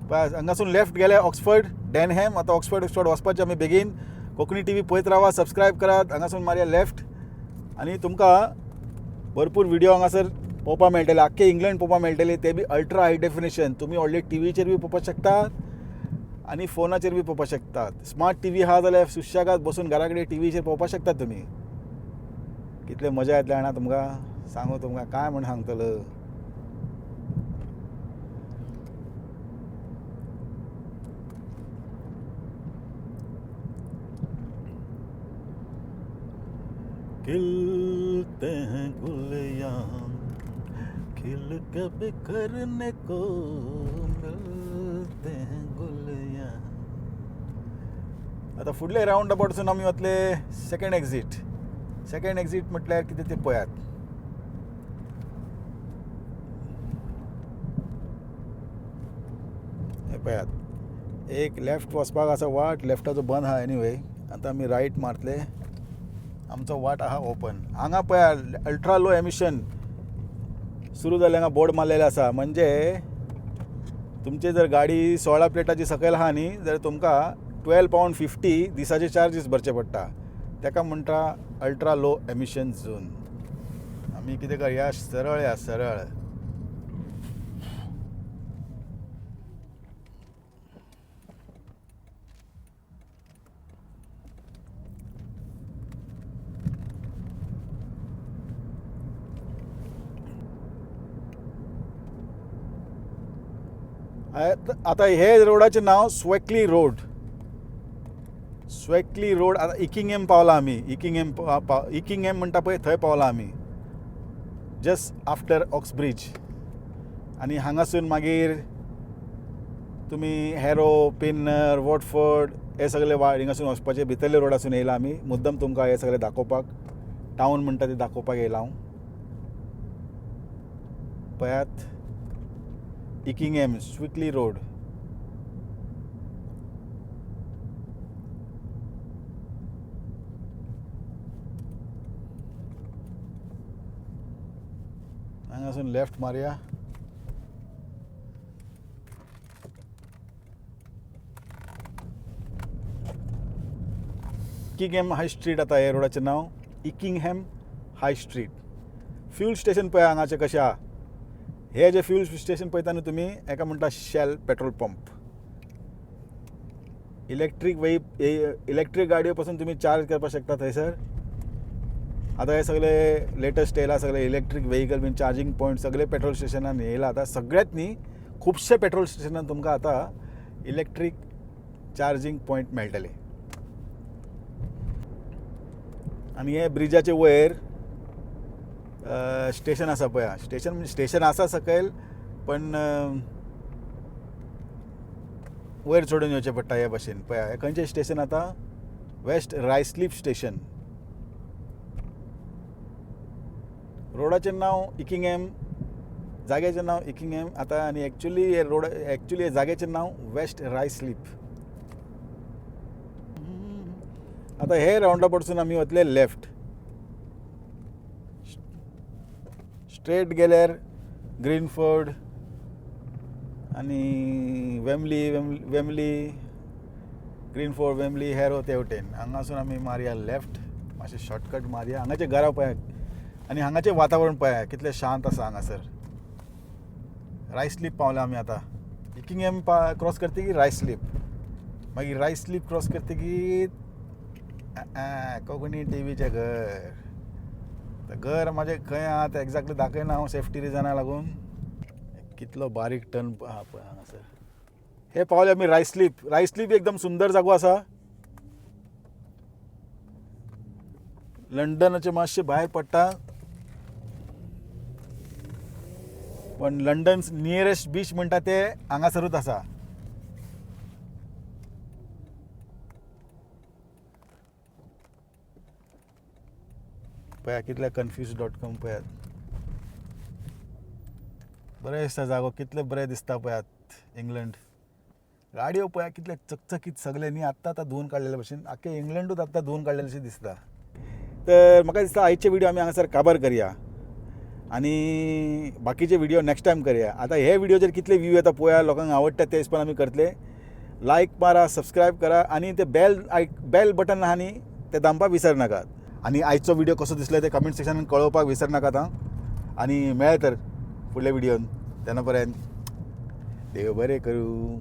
Speaker 1: पळय हांगासून लेफ्ट गेले ऑक्सफर्ड डेनहॅम. आतां ऑक्सफर्ड वचपाचें आमी बेगीन. कोंकणी TV पळयत रावा, सबस्क्रायब करात. हांगासून मारया लेफ्ट आनी तुमकां भरपूर व्हिडिओ हांगासर पळोवपाक मेळटले. आख्खे इंग्लंड पळोवपाक मेळटले, ते बी अल्ट्रा हाय डेफिनेशन. तुमी व्हडले टीव्हीचेर बी पळोवपाक शकतात आनी फोनाचेर बी पळोवपाक शकतात. स्मार्ट TV आहा जाल्यार सुशेगाद बसून घरा कडेन टीव्हीचेर पळोवपाक शकतात तुमी. कितले मजा येतले जाणा तुमकां. सांगू तुमकां काय म्हण सांगतलो. खिलते हैं गुलियां खिल के बिखरने को मिलते हैं गुलियां. आता फुडले राउंड अबाउटसून आमी वतले सेकंड एक्झीट. सेकंड एक्झीट म्हटल्यार कितें तें पळयात. हे पळयात, एक लेफ्ट वचपाक आसा वाट. लेफ्टाचो बंद आहा एनीवे. आतां आमी रायट मारतले. आमचो वाट आहा ओपन. हांगा पळया अल्ट्रा लो एमिशन सुरू जाल्ले हांगा बोर्ड मारलेले आसा. म्हणजे तुमची जर गाडी 16 प्लेटाची सकयल आहा न्ही जाल्यार तुमकां £12.50 दिसाचे चार्जीस भरचे पडटा. ताका म्हणटा अल्ट्रा लो एमिशन झोन. आमी कितें करया, सरळ या सरळ. आता हे रोडाचें नाव स्वेक्ली रोड. स्वेक्ली रोड. आतां इकिंगहॅम पावला आमी. इकिंगहॅम म्हणटा पळय थंय पावला आमी, जस्ट आफ्टर उक्सब्रिज. आनी हांगासून मागीर तुमी हेरो, पिन्नर, वॉटफोर्ड हे सगळे हिंगासून वचपाचे. भितरले रोडासून येयला आमी. मुद्दम तुमकां हे सगळे दाखोवपाक, टावन म्हणटा ते दाखोवपाक येयला हांव. पळयात इकिंगहॅम स्वेक्ली रोड. हांगासून लेफ्ट मारया. इकिंगहॅम हाय स्ट्रीट. आतां हे रोडाचें नाव इकिंगहॅम हाय स्ट्रीट. फ्यूल स्टेशन पळय हांगाचें कशें आहा. हे जे फ्यूल स्टेशन पळयता न्हू तुमी, हेका म्हणटा शेल पेट्रोल पंप. इलेक्ट्रीक गाडयो पासून तुमी चार्ज करपाक शकता थंयसर. आतां हे सगळे लेटस्ट येयला, सगळे इलेक्ट्रीक व्हेकल बीन चार्जिंग पॉयंट सगळे पेट्रोल स्टेशनान येयला. आतां सगळ्यात न्ही खुबशे पेट्रोल स्टेशनान तुमकां आतां इलेक्ट्रीक चार्जिंग पॉयंट मेळटले. आनी हे ब्रिजाचे वयर स्टेशन आसा पळया. स्टेशन म्हणजे स्टेशन आसा सकयल, पण वयर चडून येवचें पडटा हे भाशेन. पळया हे खंयचें स्टेशन आतां, वेस्ट रायस्लीप स्टेशन. रोडाचें नांव इकिंगहॅम, जाग्याचें नांव इकिंगहॅम. आतां आनी एक्चुली हे जाग्याचें नांव वेस्ट रायस्लीप. आतां हे राउंड अबाउटसून आमी वतले लेफ्ट. स्ट्रेट गेल्यार ग्रीनफोर्ड आनी वेमली ग्रीनफोर्ड, वेमली, हेरो ते वटेन. हांगासून आमी मारया लेफ्ट. मातशें शॉर्टकट मारया. हांगाचें घरां पळया आनी हांगाचें वातावरण पळया कितलें शांत आसा हांगासर. रायस्लीप पावल्या आमी आतां. इकिंगहॅम क्रॉस करतकीर रायस्लीप, मागीर रायस्लीप क्रॉस करतकीर कोंकणी टीव्हीचें घर. घर म्हाजें खंय आहा तें एक्झॅक्टली दाखयना हांव सेफ्टी रिजना लागून. कितलो बारीक टर्न आहा पळय हांगासर. हे पावले आमी रायस्लीप. रायस्लीप एकदम सुंदर जागो आसा. लंडनाचे मातशें भायर पडटा, पण लंडन नियरेस्ट बीच म्हणटा ते हांगासरूच आसा. पळया कितले confused.com पळयात. बरें दिसता जागो, कितले बरें दिसता पळयात इंग्लंड. गाडयो पळया कितले चकचकीत सगळे न्ही, आत्तां धुवन काडलेले भशेन आख्खे इंग्लंडूच आत्तां धुवन काडलेले अशें दिसता. तर म्हाका दिसता आयचे व्हिडिओ आमी हांगासर काबार करया आनी बाकीचे व्हिडिओ नेक्स्ट टायम करया. आतां हे व्हिडिओचेर कितले व्ह्यू येता पळोवया, लोकांक आवडटा ते हिसपान आमी करतले. लायक मारा, सबस्क्रायब करा आनी ते बेल बटन आहा न्ही ते दामपाक विसरनाकात. आनी आयचो व्हिडिओ कसो दिसलो ते कमेंट सेक्शनान कळोवपाक विसरनाकात हां. आनी मेळ्ळे तर फुडल्या व्हिडिओन. तेन्ना पर्यंत देव बरें करूं.